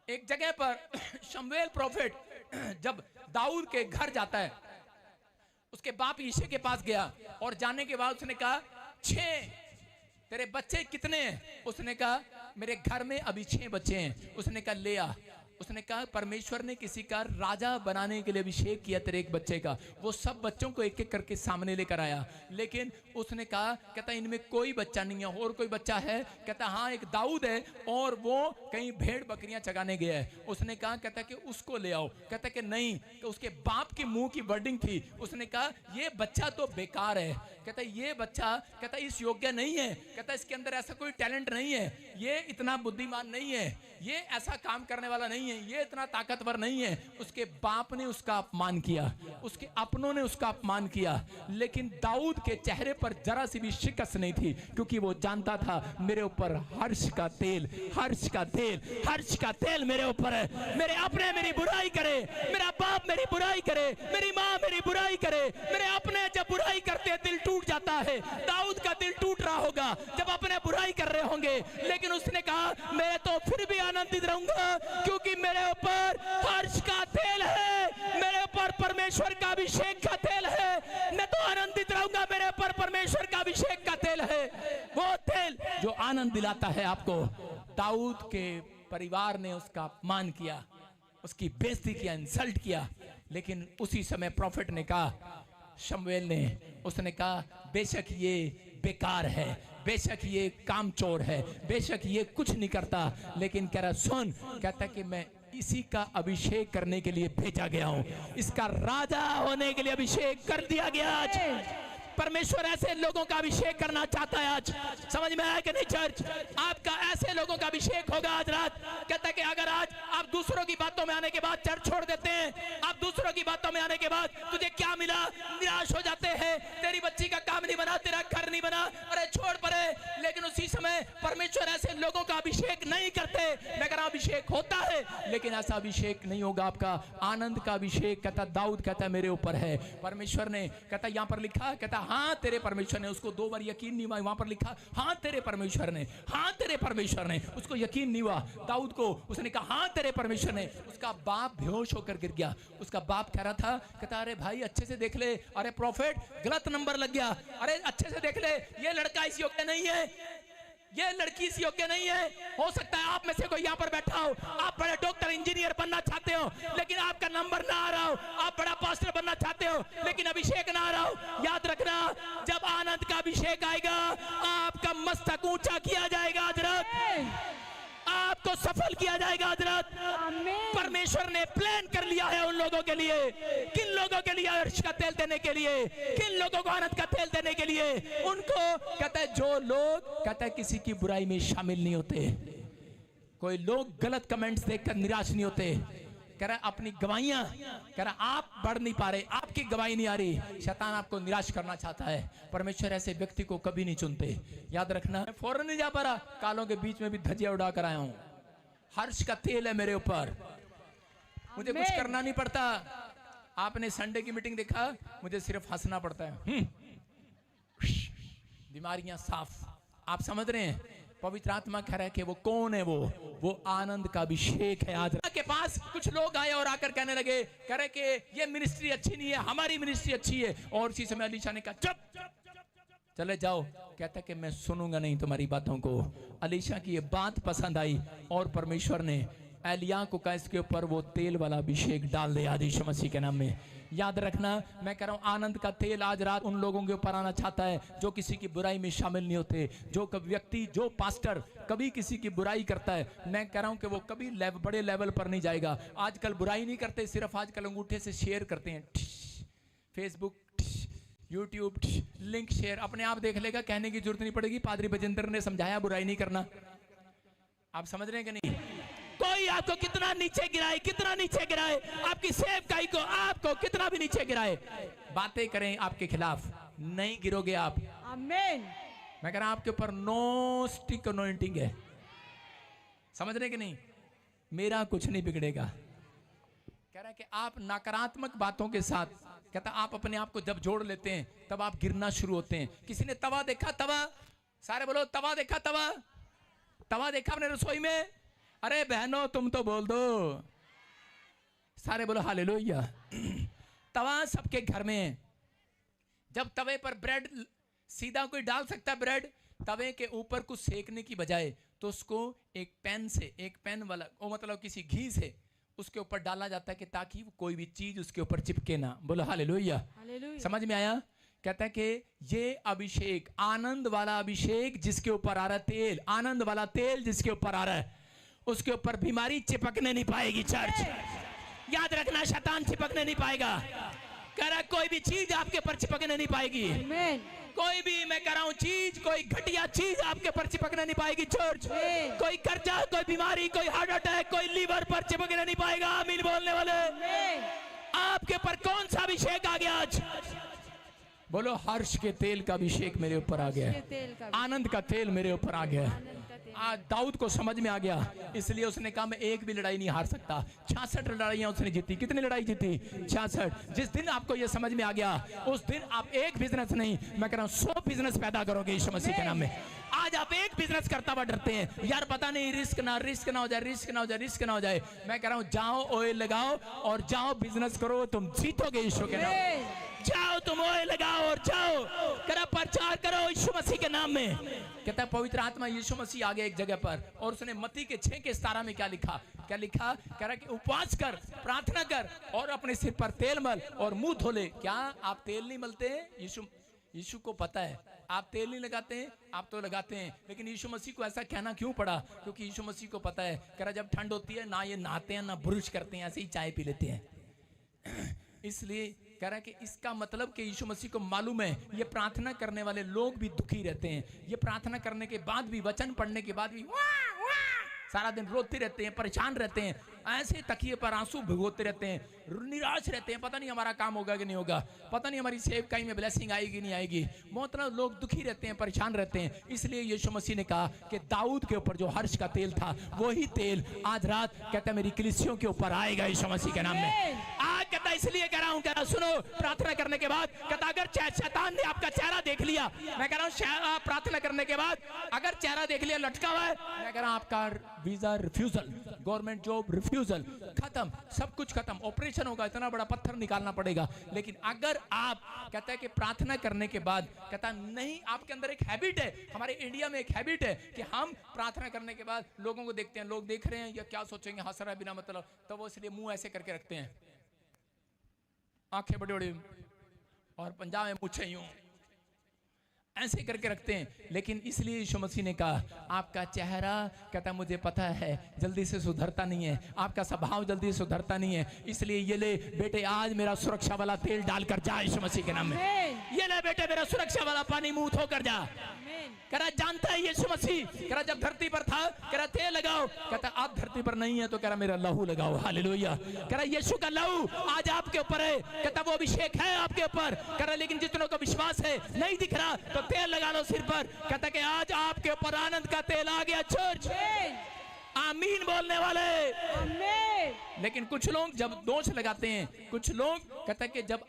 एक जगह पर शमूएल प्रोफेट जब दाऊद के घर जाता है, उसके बाप यिशै के पास गया और जाने के बाद उसने कहा 6 तेरे बच्चे कितने हैं? उसने कहा मेरे घर में अभी 6 बच्चे हैं। उसने कहा ले आ। उसने कहा परमेश्वर ने किसी का राजा बनाने के लिए अभिषेक किया तेरे एक बच्चे का। वो सब बच्चों को एक एक करके सामने लेकर आया, लेकिन उसने कहा, कहता इनमें कोई बच्चा नहीं है। और कोई बच्चा है? कहता हाँ एक दाऊद है और वो कहीं भेड़ बकरियां चगाने गया है। उसने कहा, कहता कि उसको ले आओ। कहता कि नहीं, तो उसके बाप की मुंह की वर्डिंग थी। उसने कहा ये बच्चा तो बेकार है। कहता ये बच्चा, कहता इस योग्य नहीं है। कहता इसके अंदर ऐसा कोई टैलेंट नहीं है, ये इतना बुद्धिमान नहीं है, ये ऐसा काम करने वाला नहीं है, ये इतना ताकतवर नहीं है। उसके बाप ने उसका अपमान किया, उसके अपनों ने उसका अपमान किया, लेकिन दाऊद के चेहरे पर जरा सी भी शिकस्त नहीं थी, क्योंकि वो जानता था मेरे ऊपर हर्ष का तेल, हर्ष का तेल, हर्ष का तेल मेरे ऊपर है। मेरे अपने मेरी बुराई करे, मेरा बाप मेरी बुराई करे, मेरी माँ मेरी बुराई करे, मेरे अपने जब बुराई करते हैं दिल टूट जाता है। दाऊद का दिल टूट रहा होगा जब अपने बुराई कर रहे होंगे, लेकिन उसने कहा मैं तो फिर भी आनंदित रहूंगा, क्योंकि मेरे ऊपर हर्ष का तेल है, मेरे ऊपर परमेश्वर का अभिषेक का तेल है। मैं तो आनंदित रहूंगा, मेरे ऊपर परमेश्वर का अभिषेक का तेल है, वो तेल जो आनंद दिलाता है आपको। दाऊद के परिवार ने उसका अपमान किया, उसकी बेइज्जती किया, इंसल्ट किया, लेकिन उसी समय प्रॉफिट ने कहा, शमूएल ने, उसने कहा बेशक ये बेकार है, बेशक ये कामचोर है, बेशक ये कुछ नहीं करता, लेकिन कह रहा सुन, कहता कि मैं इसी का अभिषेक करने के लिए भेजा गया हूं, इसका राजा होने के लिए अभिषेक कर दिया गया। आज परमेश्वर ऐसे लोगों का अभिषेक करना चाहता है। आज समझ में आया कि नहीं चर्च? आपका ऐसे लोगों का अभिषेक होगा आज रात। कहता है कि अगर आज आप दूसरों की बातों में आने के बाद चर्च छोड़ देते हैं, आप दूसरों की बातों में आने के बाद तुझे क्या मिला, निराश हो जाते हैं, तेरी बच्ची का काम नहीं बना, तेरा घर नहीं बना, अरे छोड़ पड़े, लेकिन उसी समय परमेश्वर ऐसे लोगों का अभिषेक नहीं करते। मैं कह रहा अभिषेक होता है, लेकिन ऐसा अभिषेक नहीं होगा आपका। आनंद का अभिषेक कहता दाऊद कहता मेरे ऊपर है। परमेश्वर ने कहता यहां पर लिखा, कहता हाँ तेरे परमेश्वर ने, उसको 2 बार यकीन नहीं हुआ, वहां पर लिखा हाँ तेरे परमेश्वर ने, हाँ तेरे परमेश्वर ने, उसको यकीन नहीं हुआ दाऊद को, उसने कहा हाँ तेरे परमेश्वर ने। उसका बाप बेहोश होकर गिर गया। उसका बाप कह रहा था, कहता अरे भाई अच्छे से देख ले, अरे प्रॉफिट गलत नंबर लग गया, अरे अच्छे से देख ले, ये लड़का इस योग्य नहीं है, ये लड़की इस योग्य नहीं है। हो सकता है आप में से कोई यहाँ पर बैठा हो, आप बड़े डॉक्टर इंजीनियर बनना चाहते हो, लेकिन आपका नंबर ना आ रहा हो, आप बड़ा पास्टर बनना चाहते हो, लेकिन अभिषेक ना आ रहा हो। याद रखना, जब आनंद का अभिषेक आएगा, आपका मस्तक ऊंचा किया जाएगा आज रात, आपको सफल किया जाएगा आज रात। परमेश्वर ने प्लान कर लिया है उन लोगों के लिए, किन लोगों के लिए अर्श का तेल देने के लिए, किन लोगों को आनंद का तेल देने के लिए। उनको कहता है जो लोग कहता है किसी की बुराई में शामिल नहीं होते, कोई लोग गलत कमेंट्स देखकर निराश नहीं होते, कह रहा अपनी गवाहियां, कह रहा आप बढ़ नहीं पा रहे, आपकी गवाही नहीं आ रही, शैतान आपको निराश करना चाहता है। परमेश्वर ऐसे व्यक्ति को कभी नहीं चुनते। याद रखना, मैं फौरन नहीं जा पा रहा, कालों के बीच में भी धजिया उड़ा कर आया हूं। हर्ष का तेल है मेरे ऊपर, मुझे कुछ करना नहीं पड़ता। आपने संडे की मीटिंग देखा, मुझे सिर्फ हंसना पड़ता है। बीमारियां साफ, आप समझ रहे हैं? पवित्र आत्मा कह रहा है कि वो कौन है, वो आनंद का अभिषेक है। आज के पास कुछ लोग आए और आकर कहने लगे, कह रहे कि ये मिनिस्ट्री अच्छी नहीं है, हमारी मिनिस्ट्री अच्छी है। और इसी समय अलीशा ने कहा चुप, चले जाओ। कहता है कि मैं सुनूंगा नहीं तुम्हारी बातों को। अलीशा की ये बात पसंद आई और परमेश्वर ने एलिया को कहा इसके ऊपर वो तेल वाला अभिषेक डाल दे आज यीशु मसीह के नाम में। याद रखना, मैं कह रहा हूं आनंद का तेल आज रात उन लोगों के ऊपर आना चाहता है जो किसी की बुराई में शामिल नहीं होते, जो व्यक्ति, जो पास्टर कभी किसी की बुराई करता है, मैं कह रहा हूं कि वो कभी बड़े लेवल पर नहीं जाएगा। आजकल बुराई नहीं करते, सिर्फ आजकल अंगूठे से शेयर करते हैं, फेसबुक, यूट्यूब, लिंक शेयर, अपने आप देख लेगा, कहने की जरूरत नहीं पड़ेगी। पादरी बजेंद्र ने समझाया बुराई नहीं करना। आप समझ रहे हैं कि नहीं? कोई आपको कितना नीचे गिराए, कितना नीचे गिराए, आपकी सेवकाई को, आपको कितना भी नीचे गिराए, बातें करें आपके खिलाफ, नहीं गिरोगे आप। आमीन। मैं कह रहा हूं आपके ऊपर नो स्टिक अनॉइंटिंग है। समझ रहे कि नहीं? मेरा कुछ नहीं बिगड़ेगा। कह रहा है कि आप नकारात्मक बातों के साथ, कहता आप अपने आप को जब जोड़ लेते हैं तब आप गिरना शुरू होते हैं। किसी ने तवा देखा, तवा, सारे बोलो तवा देखा, तवा, तवा देखा अपने रसोई में? अरे बहनों तुम तो बोल दो, सारे बोलो हालेलुया। तवा सबके घर में है। जब तवे पर ब्रेड सीधा कोई डाल सकता है, ब्रेड तवे के ऊपर कुछ सेकने की बजाय तो उसको एक पेन से, एक पेन वाला, वो मतलब किसी घी से उसके ऊपर डाला जाता है कि ताकि कोई भी चीज उसके ऊपर चिपके ना। बोलो हालेलुया। समझ में आया? कहता है कि ये अभिषेक, आनंद वाला अभिषेक जिसके ऊपर आ रहा है तेल, आनंद वाला तेल जिसके ऊपर आ रहा है, उसके ऊपर बीमारी चिपकने नहीं पाएगी। चर्च याद रखना, शैतान चिपकने नहीं पाएगा। कह रहा कोई भी चीज आपके ऊपर चिपकने नहीं पाएगी। कोई भी मैं कह रहा हूं चीज, कोई घटिया चीज आपके पर चिपकने नहीं पाएगी चर्च। कोई कर्जा, कोई बीमारी, कोई हार्ट अटैक, कोई लीवर पर चिपकने नहीं पाएगा। आमीन बोलने वाले, आपके पर कौन सा अभिषेक आ गया आज? बोलो, हर्ष के तेल का अभिषेक मेरे ऊपर आ गया है, आनंद का तेल मेरे ऊपर आ गया है। आज दाऊद को समझ में आ गया, इसलिए उसने कहा मैं एक भी लड़ाई नहीं हार सकता। 66 लड़ाइयां उसने जीती। कितनी लड़ाई जीती? 66। जिस दिन आपको यह समझ में आ गया, उस दिन आप एक बिजनेस नहीं, मैं कह रहा हूं 100 बिजनेस पैदा करोगे यीशु मसीह के नाम में। आज आप एक बिजनेस करता हुआ डरते हैं, यार पता नहीं रिस्क ना हो जाए, रिस्क ना हो जाए। मैं कह रहा हूं जाओ, ऑयल लगाओ और जाओ बिजनेस करो, तुम जीतोगे यीशु के नाम। जाओ, तुम ऑयल लगाओ और जाओ करो, प्रचार करो यीशु मसीह के नाम में। कहता है पवित्र आत्मा यीशु मसीह आ गया एक जगह पर, और उसने मत्ती के 6:17 में क्या लिखा? कह रहा कि उपवास कर, प्रार्थना कर और अपने सिर पर तेल मल और मुंह धो ले। क्या आप तेल नहीं मलते हैं? यीशु को पता है आप तेल नहीं लगाते हैं, आप तो लगाते हैं, लेकिन यीशु मसीह को ऐसा कहना क्यों पड़ा? क्योंकि यीशु मसीह को पता है, कह रहा जब ठंड होती है ना ये नहाते हैं ना ब्रुश करते हैं, ऐसे ही चाय पी लेते हैं। इसलिए कह रहा है कि इसका मतलब कि यीशु मसीह को मालूम है ये प्रार्थना करने वाले लोग भी दुखी रहते हैं, ये प्रार्थना करने के बाद भी, वचन पढ़ने के बाद भी सारा दिन रोते रहते हैं, परेशान रहते हैं, ऐसे तकिए पर आंसू भिगोते रहते हैं, निराश रहते हैं, पता नहीं हमारा काम होगा कि नहीं होगा, पता नहीं हमारी सेवकाई में ब्लेसिंग आएगी नहीं आएगी। मोहतरम लोग दुखी रहते हैं, परेशान रहते हैं। इसलिए यीशु मसीह ने कहा कि दाऊद के ऊपर जो हर्ष का तेल था, वही तेल आज रात कहता है मेरी कलीसियों के ऊपर आएगा यीशु मसीह के नाम में। आज कहता है इसलिए कह रहा हूं, कह रहा सुनो, प्रार्थना करने के बाद कहता अगर शैतान ने आपका चेहरा देख लिया, मैं कह रहा हूं प्रार्थना करने के बाद अगर चेहरा देख लिया लटका हुआ है, मैं कह रहा हूं आपका visa refusal, government job refusal, खत्म, सब कुछ खत्म, ऑपरेशन होगा, इतना बड़ा पत्थर निकालना पड़ेगा। लेकिन अगर आप कहता है कि प्रार्थना करने के बाद कहता नहीं, आपके अंदर एक हैबिट है, हमारे इंडिया में एक हैबिट है कि हम प्रार्थना करने के बाद लोगों को देखते हैं, लोग देख रहे हैं या क्या सोचेंगे, हंस रहा है बिना मतलब, तो वो इसलिए मुंह ऐसे करके रखते हैं, आंखें बड़ी बड़ी और पंजाब में मुझे यूं ऐसे करके रखते हैं। लेकिन इसलिए यीशु मसीह ने कहा आपका चेहरा कहता मुझे पता है जल्दी से सुधरता नहीं है, आपका स्वभाव जल्दी से सुधरता नहीं है, इसलिए ये ले बेटे आज मेरा सुरक्षा वाला तेल डालकर जा यीशु मसीह के नाम में। ये ले बेटे मेरा सुरक्षा वाला पानी मुंह धोकर जा। कह रहा जानता है यीशु मसीह, कह रहा जब धरती पर था कह रहा तेल लगाओ, कहता अब धरती पर नहीं है तो कह रहा मेरा लहू लगाओ। हालेलुया। कह रहा यीशु का लहू आज आपके ऊपर है, कहता वो अभिषेक है आपके ऊपर, कह रहा लेकिन जितनों को विश्वास है नहीं दिख रहा तो तेल लगा लो सिर पर, कहता कि आज आपके ऊपर आनंद का तेल आ गया चर्च। आमीन बोलने वाले। आमीन। लेकिन कुछ लोग जब दोष लगाते हैं, कुछ लोग कहते हैं कि जब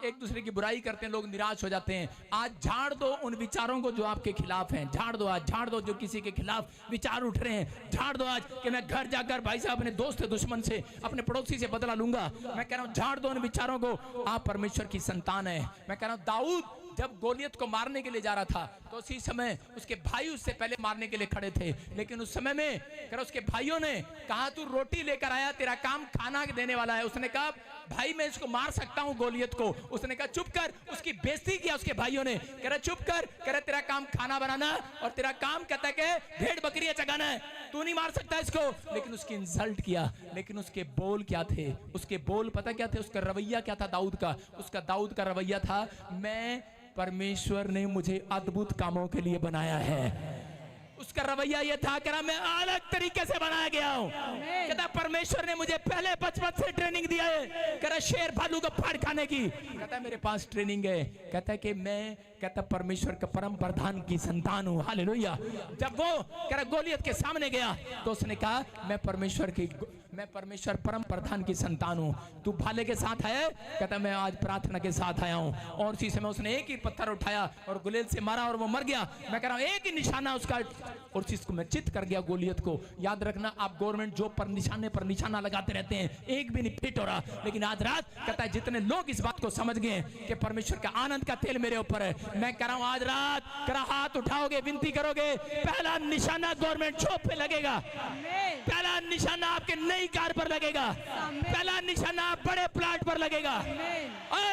एक दूसरे की बुराई करते हैं लोग निराश हो जाते हैं। आज झाड़ दो उन विचारों को जो आपके खिलाफ हैं, झाड़ दो आज, झाड़ दो जो किसी के खिलाफ विचार उठ रहे हैं, झाड़ दो आज कि मैं घर जाकर भाई साहब अपने दोस्त दुश्मन से अपने पड़ोसी से बदला लूंगा। मैं कह रहा हूं झाड़ दो उन विचारों को, आप परमेश्वर की संतान है। मैं कह रहा हूं दाऊद जब गोलियत को मारने के लिए जा रहा था तो उसी समय उसके भाई उससे पहले मारने के लिए खड़े थे, लेकिन उस समय में कर उसके भाइयों ने कहा तू रोटी लेकर आया, तेरा काम खाना देने वाला है। उसने कहा भाई मैं इसको मार सकता हूं गोलियत को। उसने कहा चुप कर, उसकी बेइज्जती किया उसके भाइयों ने, कह रहा चुप कर, कह रहा तेरा काम खाना बनाना और तेरा काम कहता है कि भेड़ बकरियां चगाना है, तू नहीं मार सकता इसको। लेकिन उसकी इंसल्ट किया, लेकिन उसके बोल क्या थे, उसके बोल पता क्या थे, उसका रवैया क्या था दाऊद का। उसका दाऊद का रवैया था मैं परमेश्वर ने मुझे अद्भुत कामों के लिए बनाया है। उसका रवैया यह था कि मैं अलग तरीके से बनाया गया हूं। कहता परमेश्वर ने मुझे पहले बचपन से ट्रेनिंग दिया है, कहता शेर भालू को फाड़ खाने की, कहता मेरे पास ट्रेनिंग है। कहता कि मैं कहता परमेश्वर का परम प्रधान की संतान हूं। हालेलुया। जब वो कहता गोलियत के सामने गया तो उसने कहा मैं परमेश्वर परम प्रधान की संतान हूं। तू भाले के साथ आया, कहता मैं आज प्रार्थना के साथ आया हूं। और उसी समय उसने एक ही पत्थर उठाया और गुलेल से मारा और वो मर गया। मैं कह रहा हूं एक ही निशाना उसका, और चीज में चित कर गया गोलियत को। याद रखना आप गवर्नमेंट जॉब पर निशाना लगाते रहते हैं, एक भी नहीं फिट हो रहा, लेकिन आज रात कहता है जितने लोग इस बात को समझ गए कि परमेश्वर का आनंद का तेल मेरे ऊपर है, मैं कह रहा हूं आज रात करा हाथ उठाओगे, विनती करोगे, पहला निशाना गवर्नमेंट जॉब पे लगेगा, पहला निशाना आपके नई कार पर लगेगा, पहला निशाना बड़े प्लाट पर लगेगा,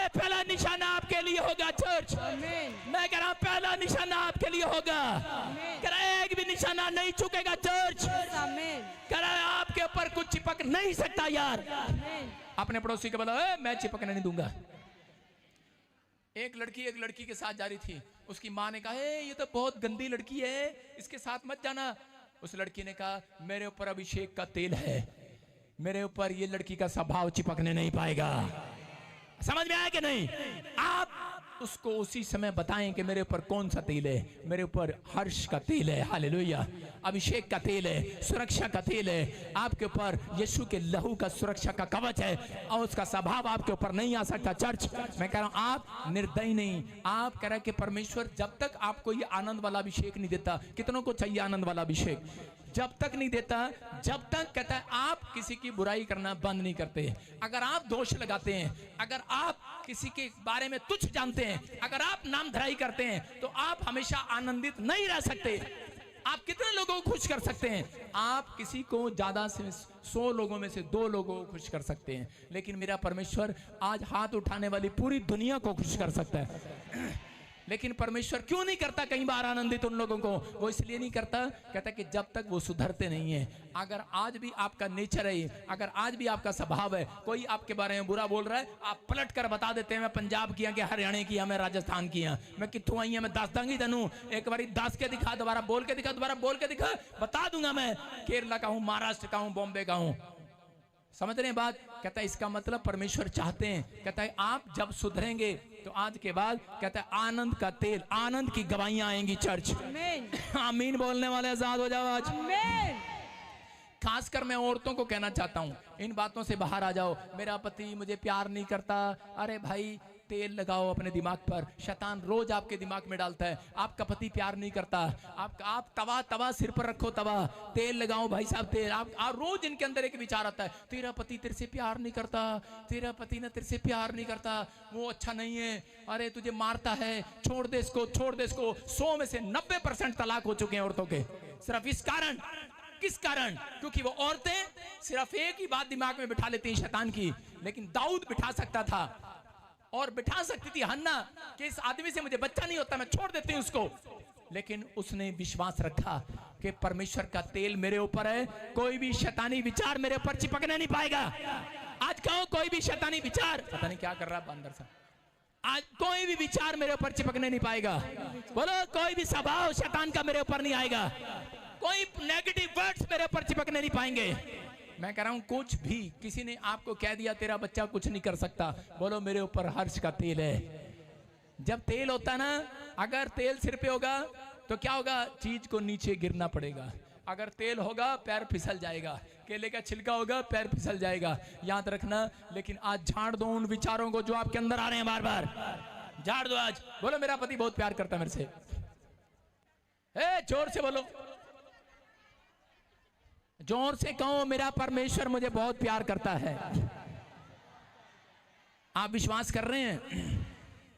पहला निशाना आपके लिए होगा चर्च। मैं कह रहा हूं पहला निशाना आपके लिए होगा। कह रहा एक भी निशाना नहीं चुकेगा चर्च। कह रहा आपके ऊपर कुछ चिपक नहीं सकता यार। अपने पड़ोसी को बोला मैं चिपकने नहीं दूंगा। एक लड़की के साथ जा रही थी। उसकी माँ ने कहा, ये तो बहुत गंदी लड़की है, इसके साथ मत जाना। उस लड़की ने कहा, मेरे ऊपर अभिषेक का तेल है, मेरे ऊपर ये लड़की का स्वभाव चिपकने नहीं पाएगा। समझ में आया कि नहीं? आप उसको उसी समय बताएं कि मेरे ऊपर कौन सा तेल है। मेरे ऊपर हर्ष का तेल है, हालेलुया, अभिषेक का तेल है, सुरक्षा का तेल है। आपके ऊपर यीशु के लहू का सुरक्षा का कवच है और उसका स्वभाव आपके ऊपर नहीं आ सकता। चर्च, मैं कह रहा हूं आप निर्दयी नहीं। आप कह रहे कि परमेश्वर जब तक आपको ये आनंद वाला अभिषेक नहीं देता, कितनों को चाहिए आनंद वाला अभिषेक? जब तक नहीं देता, जब तक कहता है आप किसी की बुराई करना बंद नहीं करते। अगर आप दोष लगाते हैं, अगर आप किसी के बारे में तुच्छ जानते हैं, अगर आप नामधराई करते हैं, तो आप हमेशा आनंदित नहीं रह सकते। आप कितने लोगों को खुश कर सकते हैं? आप किसी को ज्यादा से 100 लोगों में से 2 लोगों को खुश कर सकते हैं, लेकिन मेरा परमेश्वर आज हाथ उठाने वाली पूरी दुनिया को खुश कर सकता है। लेकिन परमेश्वर क्यों नहीं करता कई बार आनंदित उन लोगों को? वो इसलिए नहीं करता, कहता कि जब तक वो सुधरते नहीं है। अगर आज भी आपका नेचर है, अगर आज भी आपका स्वभाव है, कोई आपके बारे में बुरा बोल रहा है, आप पलट कर बता देते हैं, मैं पंजाब किया, कि हरियाणा किया, मैं राजस्थान किया, मैं कितों आई है, मैं दस दूंगी तनु, एक बार 10 के दिखा, दोबारा बोल के दिखा, दोबारा बोल के दिखा, बता दूंगा मैं केरला का हूं, महाराष्ट्र का हूं, बॉम्बे का हूं। समझ रहे हैं बात? कहता है इसका मतलब परमेश्वर चाहते हैं, कहता है आप जब सुधरेंगे तो आज के बाद कहता है आनंद का तेल, आनंद की गवाहियां आएंगी। चर्च, आमीन बोलने वाले आजाद हो जाओ आज। खासकर मैं औरतों को कहना चाहता हूं, इन बातों से बाहर आ जाओ। मेरा पति मुझे प्यार नहीं करता, अरे भाई तेल लगाओ अपने दिमाग पर। शैतान रोज आपके दिमाग में डालता है, आपका पति प्यार नहीं करता, आप तवा सिर पर रखो, तवा तेल लगाओ भाई साहब, तेल। आप रोज इनके अंदर एक विचार आता है, तेरा पति तेरे से प्यार नहीं करता, तेरा पति ना तेरे से प्यार नहीं करता, वो अच्छा नहीं है, अरे तुझे मारता है, छोड़ दे इसको, छोड़ दे इसको। 100 में से 90% तलाक हो चुके हैं औरतों के, सिर्फ इस कारण। किस कारण? क्योंकि वो औरतें सिर्फ एक ही बात दिमाग में बिठा लेती हैं शैतान की। लेकिन दाऊद बिठा सकता था और बिठा सकती थी हन्ना कि इस आदमी से मुझे बच्चा नहीं होता, मैं छोड़ देती हूं उसको। लेकिन उसने विश्वास रखा कि परमेश्वर का तेल मेरे ऊपर है, कोई भी शैतानी विचार मेरे ऊपर चिपकने नहीं पाएगा। आज कहो कोई भी शैतानी विचार, पता नहीं क्या कर रहा है अंदर से, आज कोई भी विचार मेरे ऊपर चिपकने नहीं पाएगा। बोलो कोई भी स्वभाव शैतान का मेरे ऊपर नहीं आएगा, कोई नेगेटिव वर्ड्स मेरे ऊपर चिपकने नहीं पाएंगे। मैं कह रहा हूं कुछ भी किसी ने आपको कह दिया तेरा बच्चा कुछ नहीं कर सकता, बोलो मेरे ऊपर हर्ष का तेल है। जब तेल होता है ना, अगर तेल सिर पे होगा तो क्या होगा? चीज को नीचे गिरना पड़ेगा। अगर तेल होगा पैर फिसल जाएगा, केले का छिलका होगा पैर फिसल जाएगा, याद रखना। लेकिन आज झाड़ दो उन विचारों को जो आपके अंदर आ रहे हैं, बार बार झाड़ दो आज। बोलो मेरा पति बहुत प्यार करता है मेरे से, जोर से बोलो, जोर से कहो मेरा परमेश्वर मुझे बहुत प्यार करता है। आप विश्वास कर रहे हैं?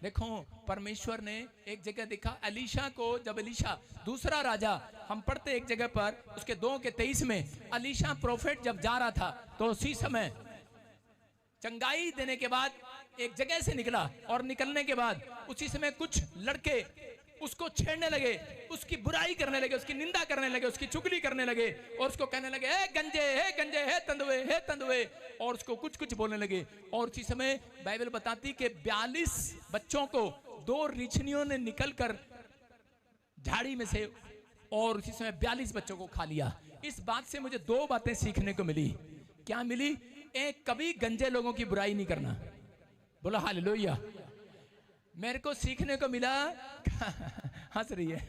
देखो परमेश्वर ने एक जगह देखा एलीशा को, जब एलीशा दूसरा राजा, हम पढ़ते एक जगह पर उसके 2:23 में, एलीशा प्रोफेट जब जा रहा था तो उसी समय चंगाई देने के बाद एक जगह से निकला, और निकलने के बाद उसी समय कुछ लड़के उसको छेड़ने लगे, उसकी बुराई करने लगे, उसकी निंदा करने लगे, उसकी चुगली करने लगे, और उसको कहने लगे हे गंजे, हे गंजे, हे तंदुए, हे तंदुए, और उसको कुछ कुछ बोलने लगे। और उसी समय बाइबल बताती कि 42 बच्चों को 2 रीछनियों ने निकलकर झाड़ी में से, और उसी समय 42 बच्चों को खा लिया। इस बात से मुझे 2 बातें सीखने को मिली। क्या मिली? एक, कभी गंजे लोगों की बुराई नहीं करना। बोलो हालेलुया। मेरे को सीखने को मिला हंस रही है,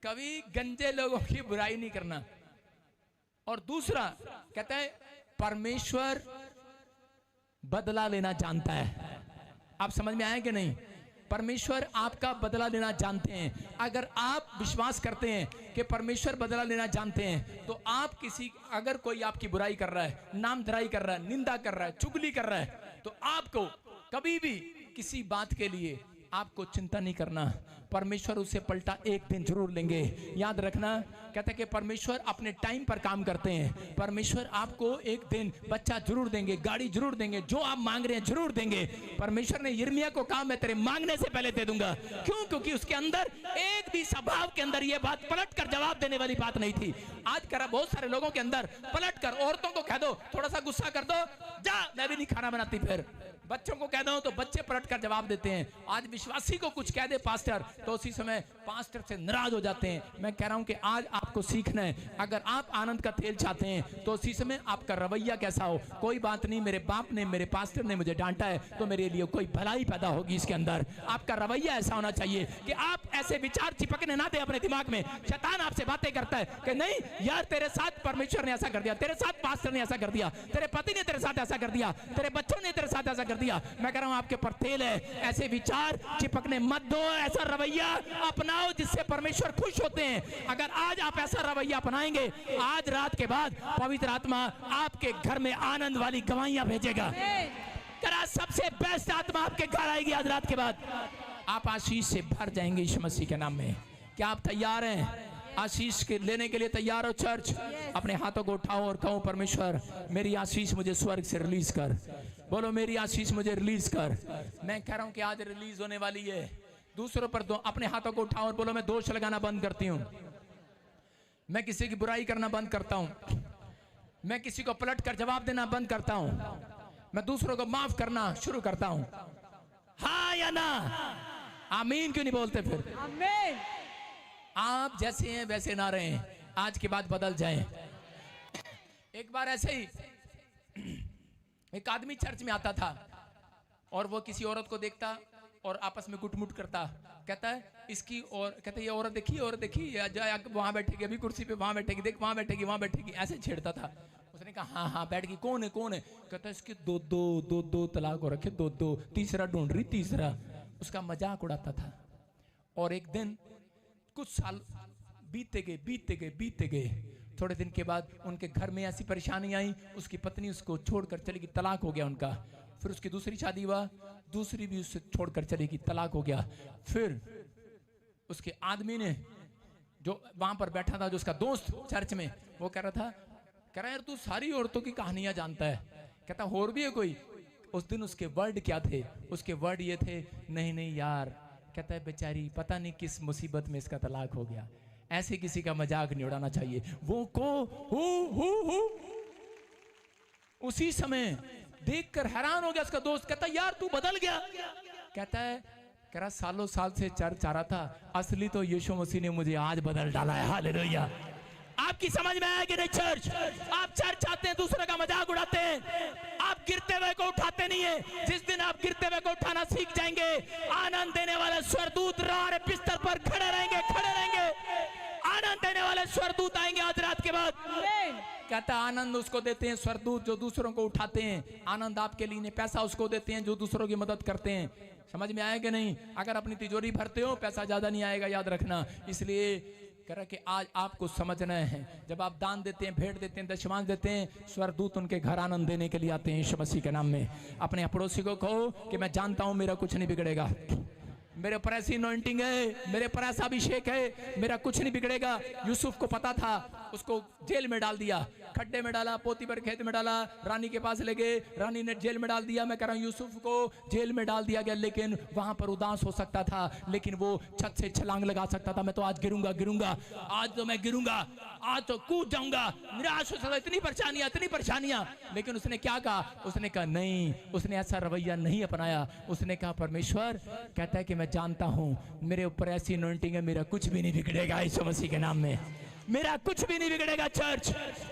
कभी गंजे लोगों की बुराई नहीं करना। और दूसरा कहता है परमेश्वर बदला लेना जानता है। आप समझ में आए कि नहीं? परमेश्वर आपका बदला लेना जानते हैं। अगर आप विश्वास करते हैं कि परमेश्वर बदला लेना जानते हैं, तो आप किसी, अगर कोई आपकी बुराई कर रहा है, नामधराई कर रहा है, निंदा कर रहा है, चुगली कर रहा है, तो आपको कभी भी किसी बात के लिए आपको चिंता नहीं करना। परमेश्वर उससे पलटा एक दिन जरूर लेंगे। याद रखना, कहते हैं कि परमेश्वर अपने टाइम पर काम करते हैं। परमेश्वर आपको एक दिन बच्चा जरूर देंगे, गाड़ी जरूर देंगे, जो आप मांग रहे हैं जरूर देंगे। परमेश्वर ने यिर्मयाह को कहा मैं तेरे मांगने से पहले दे दूंगा। क्यों? क्योंकि उसके अंदर एक भी स्वभाव के अंदर यह बात पलट कर जवाब देने वाली बात नहीं थी। आज करा बहुत सारे लोगों के अंदर पलट कर, औरतों को कह दो थोड़ा सा गुस्सा कर दो, जा मैं भी नहीं खाना बनाती, फिर बच्चों को कह दो तो बच्चे पलट कर जवाब देते हैं। आज विश्वासी को कुछ कह दे पास्टर तो उसी समय पास्टर से नाराज हो जाते हैं। मैं कह रहा हूं कि आज आपको सीखना है, अगर आप आनंद का तेल चाहते हैं तो उसी समय आपका रवैया कैसा हो। कोई बात नहीं, मेरे बाप ने, मेरे पास्टर ने मुझे डांटा है तो मेरे लिए कोई भलाई पैदा होगी इसके अंदर। आपका रवैया ऐसा होना चाहिए कि आप ऐसे विचार चिपकने ना दे अपने दिमाग में। शैतान आपसे बातें करता है कि नहीं यार, तेरे साथ परमेश्वर ने ऐसा कर दिया, तेरे साथ पास्टर ने ऐसा कर दिया, तेरे पति ने तेरे साथ ऐसा कर दिया, तेरे बच्चों ने तेरे साथ ऐसा कर दिया। मैं कह रहा हूं आपके पर तेल है, ऐसे विचार चिपकने मत दो। ऐसा रवैया अपनाओ जिससे परमेश्वर खुश होते हैं। अगर आज आप ऐसा रवैया अपनाएंगे, आज रात के बाद पवित्र आत्मा आपके घर में आनंद वाली गवाहियां भेजेगा। सबसे बेस्ट आत्मा आपके घर आएगी आज रात के बाद। आप आशीष से भर जाएंगे यीशु मसीह के नाम में। क्या आप तैयार हैं? आशीष के लेने के लिए तैयार हो चर्च? अपने हाथों को उठाओ और कहो परमेश्वर मेरी आशीष मुझे स्वर्ग से रिलीज कर। बोलो मेरी आशीष मुझे रिलीज कर। मैं कह रहा हूं कि आज रिलीज होने वाली है। दूसरों पर अपने हाथों को उठाओ और बोलो मैं दोष लगाना बंद करती हूं, मैं किसी की बुराई करना बंद करता हूं, मैं किसी को पलट कर जवाब देना बंद करता हूं, मैं दूसरों को माफ करना शुरू करता हूं। हाँ या ना? आमीन क्यों नहीं बोलते फिर? आमीन। आप जैसे हैं वैसे ना रहें, आज के बाद बदल जाएं। एक बार ऐसे ही एक आदमी चर्च में आता था और वो किसी औरत को देखता और आपस में गुटमुट करता। कहता है इसकी और कहता है ये औरत देखी, औरत देखी, वहां बैठेगी, अभी कुर्सी पे वहां बैठेगी, देख वहां बैठेगी, वहां बैठेगी, ऐसे छेड़ता था। उसने कहा हाँ हाँ बैठ गई, कौन है कौन है? कहता है इसके दो तलाक हो रखे, दो, तीसरा ढूंढ रही, तीसरा। उसका मजाक उड़ाता था। और एक दिन कुछ साल बीतते गए, थोड़े दिन के बाद उनके घर में ऐसी परेशानी आई, उसकी पत्नी उसको छोड़कर चली गई, तलाक हो गया उनका। फिर उसकी दूसरी शादी हुआ, दूसरी भी उससे छोड़कर चली गई, तलाक हो गया। फिर उसके आदमी ने, जो वहां पर बैठा था, जो उसका दोस्त चर्च में, वो कह रहा यार तू सारी औरतों की कहानियां जानता है। कहता और भी है कोई? उस दिन उसके वर्ड क्या थे? उसके वर्ड ये थे, नहीं यार, कहता है बेचारी पता नहीं किस मुसीबत में इसका तलाक हो गया। ऐसे किसी का मजाक नहीं उड़ाना चाहिए। वो को हु उसी समय देखकर हैरान हो गया उसका दोस्त। कहता यार तू बदल गया। कहता है कह रहा सालों साल से चर्च आ रहा था, असली तो यीशु मसीह ने मुझे आज बदल डाला है। हालेलुया। आपकी समझ में आया कि नहीं चर्च? आप चर्च आते हैं, दूसरे का मजाक उड़ाते हैं, आप गिरते हुए को उठाते नहीं है। जिस दिन आप गिरते हुए को उठाना सीख जाएंगे, आनंद देने वाले स्वर्गदूत राह बिस्तर पर खड़े रहेंगे। आनंद देने वाले स्वर्गदूत आएंगे आज रात के बाद। कहता आनंद उसको देते हैं स्वर्गदूत जो दूसरों को उठाते हैं। आनंद आपके लिए पैसा उसको देते हैं जो दूसरों की मदद करते हैं। समझ में आया कि नहीं? अगर अपनी तिजोरी भरते हो पैसा ज्यादा नहीं आएगा, याद रखना। इसलिए कह रहा कि आज आपको समझना है, जब आप दान देते हैं, भेंट देते हैं, दशमांश देते हैं, स्वर्गदूत उनके घर आनंद देने के लिए आते हैं यीशु मसीह के नाम में। अपने पड़ोसी को कहो कि मैं जानता हूं मेरा कुछ नहीं बिगड़ेगा, मेरे ऊपर ऐसी अनॉइंटिंग है, मेरे ऊपर ऐसा अभिषेक है, मेरा कुछ नहीं बिगड़ेगा। यूसुफ को पता था, उसको जेल में डाल दिया, खड्डे में डाला, पोती पर खेत में डाला, रानी के पास ले गए, रानी ने जेल में डाल दिया। मैं कह रहा हूं यूसुफ को जेल में डाल दिया गया, लेकिन वहां पर उदास हो सकता था, लेकिन वो छत से छलांग लगा सकता था। मैं तो आज गिरूंगा, आज तो मैं गिरूंगा, आज तो कूद जाऊंगा, निराश हो सकता, इतनी परेशानियां। लेकिन उसने क्या कहा? उसने कहा नहीं, उसने ऐसा रवैया नहीं अपनाया। उसने कहा परमेश्वर कहता है कि मैं जानता हूं मेरे ऊपर ऐसी अनॉइंटिंग है, मेरा कुछ भी नहीं बिगड़ेगा यीशु मसीह के नाम में। मेरा कुछ भी नहीं बिगड़ेगा। चर्च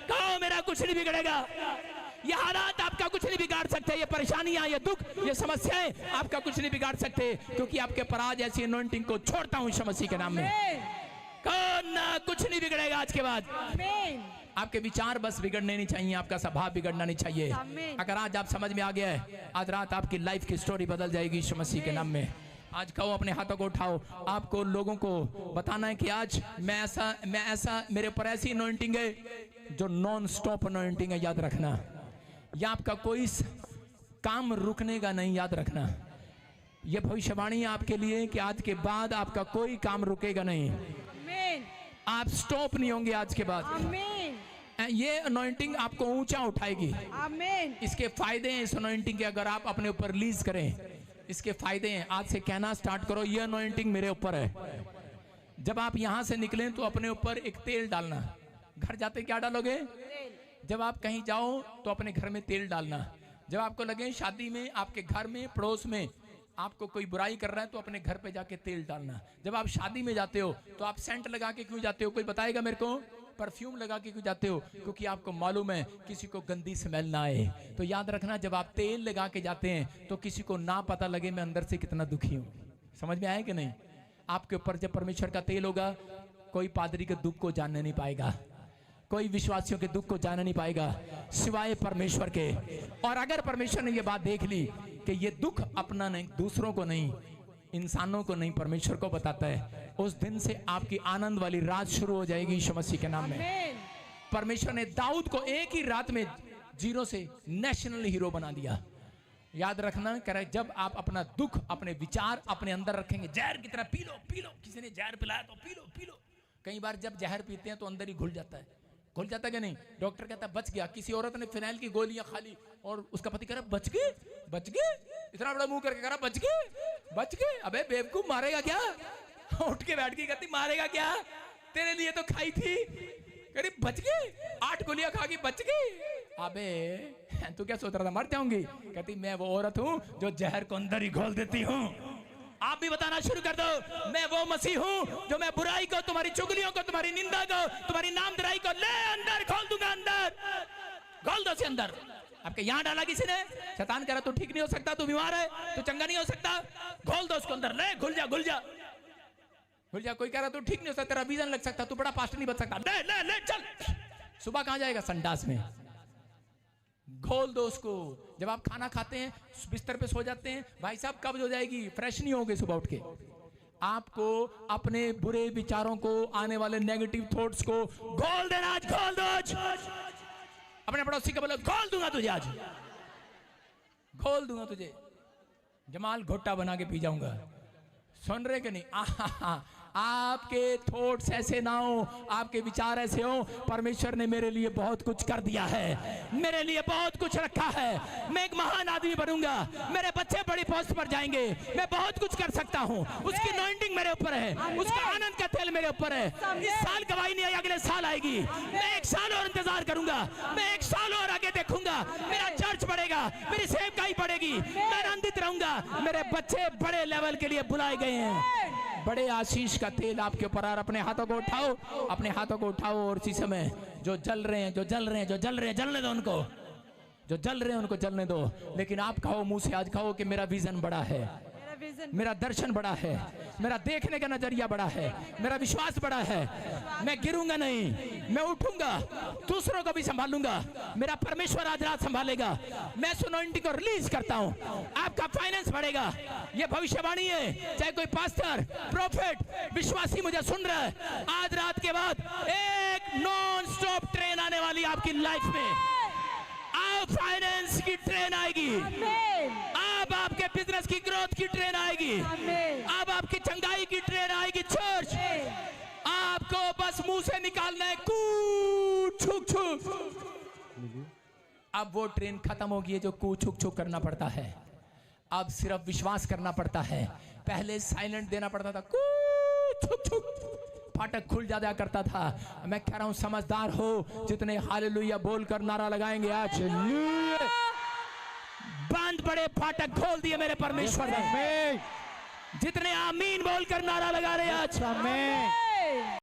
कहो मेरा कुछ नहीं बिगड़ेगा। ये हालात आपका कुछ नहीं बिगाड़ सकते, ये परेशानियां, ये दुख, ये समस्याएं आपका कुछ नहीं बिगाड़ सकते, क्योंकि आपके पर आज ऐसी अनॉइंटिंग को छोड़ता हूं यीशु मसीह के नाम में। कहो ना कुछ नहीं बिगड़ेगा आज के बाद। आपके विचार बस बिगड़ने नहीं चाहिए, आपका स्वभाव बिगड़ना नहीं चाहिए। अगर आज आप समझ में आ गया है, आज रात आपकी लाइफ की स्टोरी बदल जाएगी यीशु मसीह के नाम में। आज कहो, अपने हाथों को उठाओ, आपको लोगों को बताना है कि आज मैं ऐसा मेरे ऊपर ऐसी अनॉइंटिंग है जो नॉन स्टॉप अनॉइंटिंग है। याद रखना, या आपका कोई काम रुकने का नहीं, याद रखना। यह भविष्यवाणी है आपके लिए कि आज के बाद आपका कोई काम रुकेगा नहीं, आप स्टॉप नहीं होंगे आज के बाद। ये अनॉइंटिंग आपको ऊंचा उठाएगी। इसके फायदे हैं इस अनॉइंटिंग के, अगर आप अपने ऊपर रिलीज करें। इसके फायदे हैं, आज से कहना स्टार्ट करो, ये अनॉइंटिंग मेरे ऊपर है। जब आप यहां से निकलें तो अपने ऊपर एक तेल डालना। घर जाते क्या डालोगे? जब आप कहीं जाओ तो अपने घर में तेल डालना। जब आपको लगे शादी में, आपके घर में, पड़ोस में आपको कोई बुराई कर रहा है, तो अपने घर पे जाके तेल डालना। जब आप शादी में जाते हो तो आप सेंट लगा के क्यों जाते हो? कोई बताएगा मेरे को? परफ्यूम लगा के क्यों जाते हो? क्योंकि आपको मालूम है किसी को गंदी स्मेल ना आए। तो याद रखना, जब आप तेल लगा के जाते हैं तो किसी को ना पता लगे मैं अंदर से कितना दुखी हूँ। समझ में आया कि नहीं? आपके ऊपर जब परमेश्वर का तेल होगा, कोई पादरी के दुख को जानने नहीं पाएगा, कोई विश्वासियों के दुख को जानने नहीं पाएगा सिवाय परमेश्वर के। और अगर परमेश्वर ने ये बात देख ली कि ये दुख अपना नहीं, दूसरों को नहीं, इंसानों को नहीं, परमेश्वर को बताता है, उस दिन से आपकी आनंद वाली रात शुरू हो जाएगी यीशु मसीह के नाम में। परमेश्वर ने दाऊद को एक ही रात में 0 से नेशनल हीरो बना दिया। याद रखना, करे जब आप अपना दुख, अपने विचार अपने अंदर रखेंगे, जहर की तरह पी लो पी लो, किसी ने जहर पिलाया तो पी लो पी लो। कई बार जब जहर पीते हैं तो अंदर ही घुल जाता है, घुल जाता है कि नहीं? डॉक्टर कहता है बच गया। किसी औरत ने फिनाइल की गोलियां खा ली और उसका पति कह रहा बच गए बच गए, इतना बड़ा मुंह करके कह रहा बच गए बच गए। अबे बेवकूफ, मारेगा क्या? उठ के बैठ गई, कहती मारेगा क्या, तेरे लिए तो खाई थी। कह रही बच गए, 8 गोलियां खा के बच गई। अबे तू क्या सोच रहा था मर जाऊंगी? कहती मैं वो औरत हूं जो जहर को अंदर ही घोल देती हूं। आप भी बताना शुरू कर दो, मैं वो मसीह हूं जो मैं बुराई को, तुम्हारी चुगलियों को, तुम्हारी निंदा को, तुम्हारी नामधराई को ले अंदर खोल दूंगा, अंदर खोल दो से अंदर। आपके यहां डाला किसी ने, शैतान कह रहा तू ठीक नहीं हो सकता, तू बीमार है, तू चंगा नहीं हो सकता, खोल दो उसको अंदर, ले घुल जा घुल जा घुल जा। कोई कह रहा तू ठीक नहीं हो सकता, तेरा वीजन लग सकता, तू बड़ा पास्टर नहीं बन सकता, ले ले ले चल। सुबह कहां जाएगा? संडास में। घोल दो उसको। जब आप खाना खाते हैं, बिस्तर पे सो जाते हैं, भाई साहब कब्ज हो जाएगी, फ्रेश नहीं होगे सुबह उठ के। आपको अपने बुरे विचारों को, आने वाले नेगेटिव थॉट्स को घोल देना आज, घोल दो आज। अपने पड़ोसी को बोलो घोल दूंगा तुझे आज, घोल दूंगा तुझे, जमाल घोटा बना के पी जाऊंगा। सुन रहे कि नहीं? आपके थॉट्स ऐसे ना हो, आपके विचार ऐसे हो, परमेश्वर ने मेरे लिए बहुत कुछ कर दिया है, मेरे लिए बहुत कुछ रखा है, मैं एक महान आदमी बनूंगा, मेरे बच्चे बड़ी पोस्ट पर जाएंगे, मैं बहुत कुछ कर सकता हूं। उसकी अनॉइंटिंग मेरे ऊपर है, उसका आनंद का तेल मेरे ऊपर है। इस साल गवाही नहीं आई, अगले साल आएगी। मैं 1 साल और इंतजार करूंगा, मैं 1 साल और आगे देखूंगा, मेरा चर्च बढ़ेगा, मेरी सेवकाई बढ़ेगी, मैं आनंदित रहूंगा। मेरे बच्चे बड़े लेवल के लिए बुलाए गए हैं। बड़े आशीष का तेल आपके ऊपर। और अपने हाथों को उठाओ, अपने हाथों को उठाओ, और इसी समय जो जल रहे हैं, जो जल रहे हैं, जो जल रहे हैं, जलने दो उनको, जो जल रहे हैं उनको जलने दो। लेकिन आप कहो, मुंह से आज कहो कि मेरा विजन बड़ा है, मेरा दर्शन बड़ा है, मेरा देखने का नजरिया बड़ा है, मेरा विश्वास बड़ा है। मैं गिरूंगा नहीं, मैं उठूंगा, दूसरों को भी संभालूंगा, मेरा परमेश्वर आज रात संभालेगा। मैं सुनोइंटी को रिलीज करता हूं, आपका फाइनेंस बढ़ेगा। ये भविष्यवाणी है, चाहे कोई पास्टर, प्रोफेट, विश्वासी मुझे सुन रहा है, आज रात के बाद एक नॉन स्टॉप ट्रेन आने वाली आपकी लाइफ में। आप फाइनेंस की ट्रेन आएगी, अब आपके बिजनेस की ग्रोथ की ट्रेन आएगी, अब आपकी चंगाई की ट्रेन आएगी। चर्च, आपको बस मुंह से निकालना है कू छुक छुक। अब वो ट्रेन खत्म होगी जो कू छुक छुक करना पड़ता है, अब सिर्फ विश्वास करना पड़ता है। पहले साइलेंट देना पड़ता था, कू छुक छुक, फाटक खुल जाया करता था। मैं कह रहा हूं समझदार हो, जितने हालेलुया बोलकर नारा लगाएंगे आज, बंद बड़े फाटक खोल दिए मेरे परमेश्वर ने। जितने आमीन बोलकर नारा लगा रहे आज,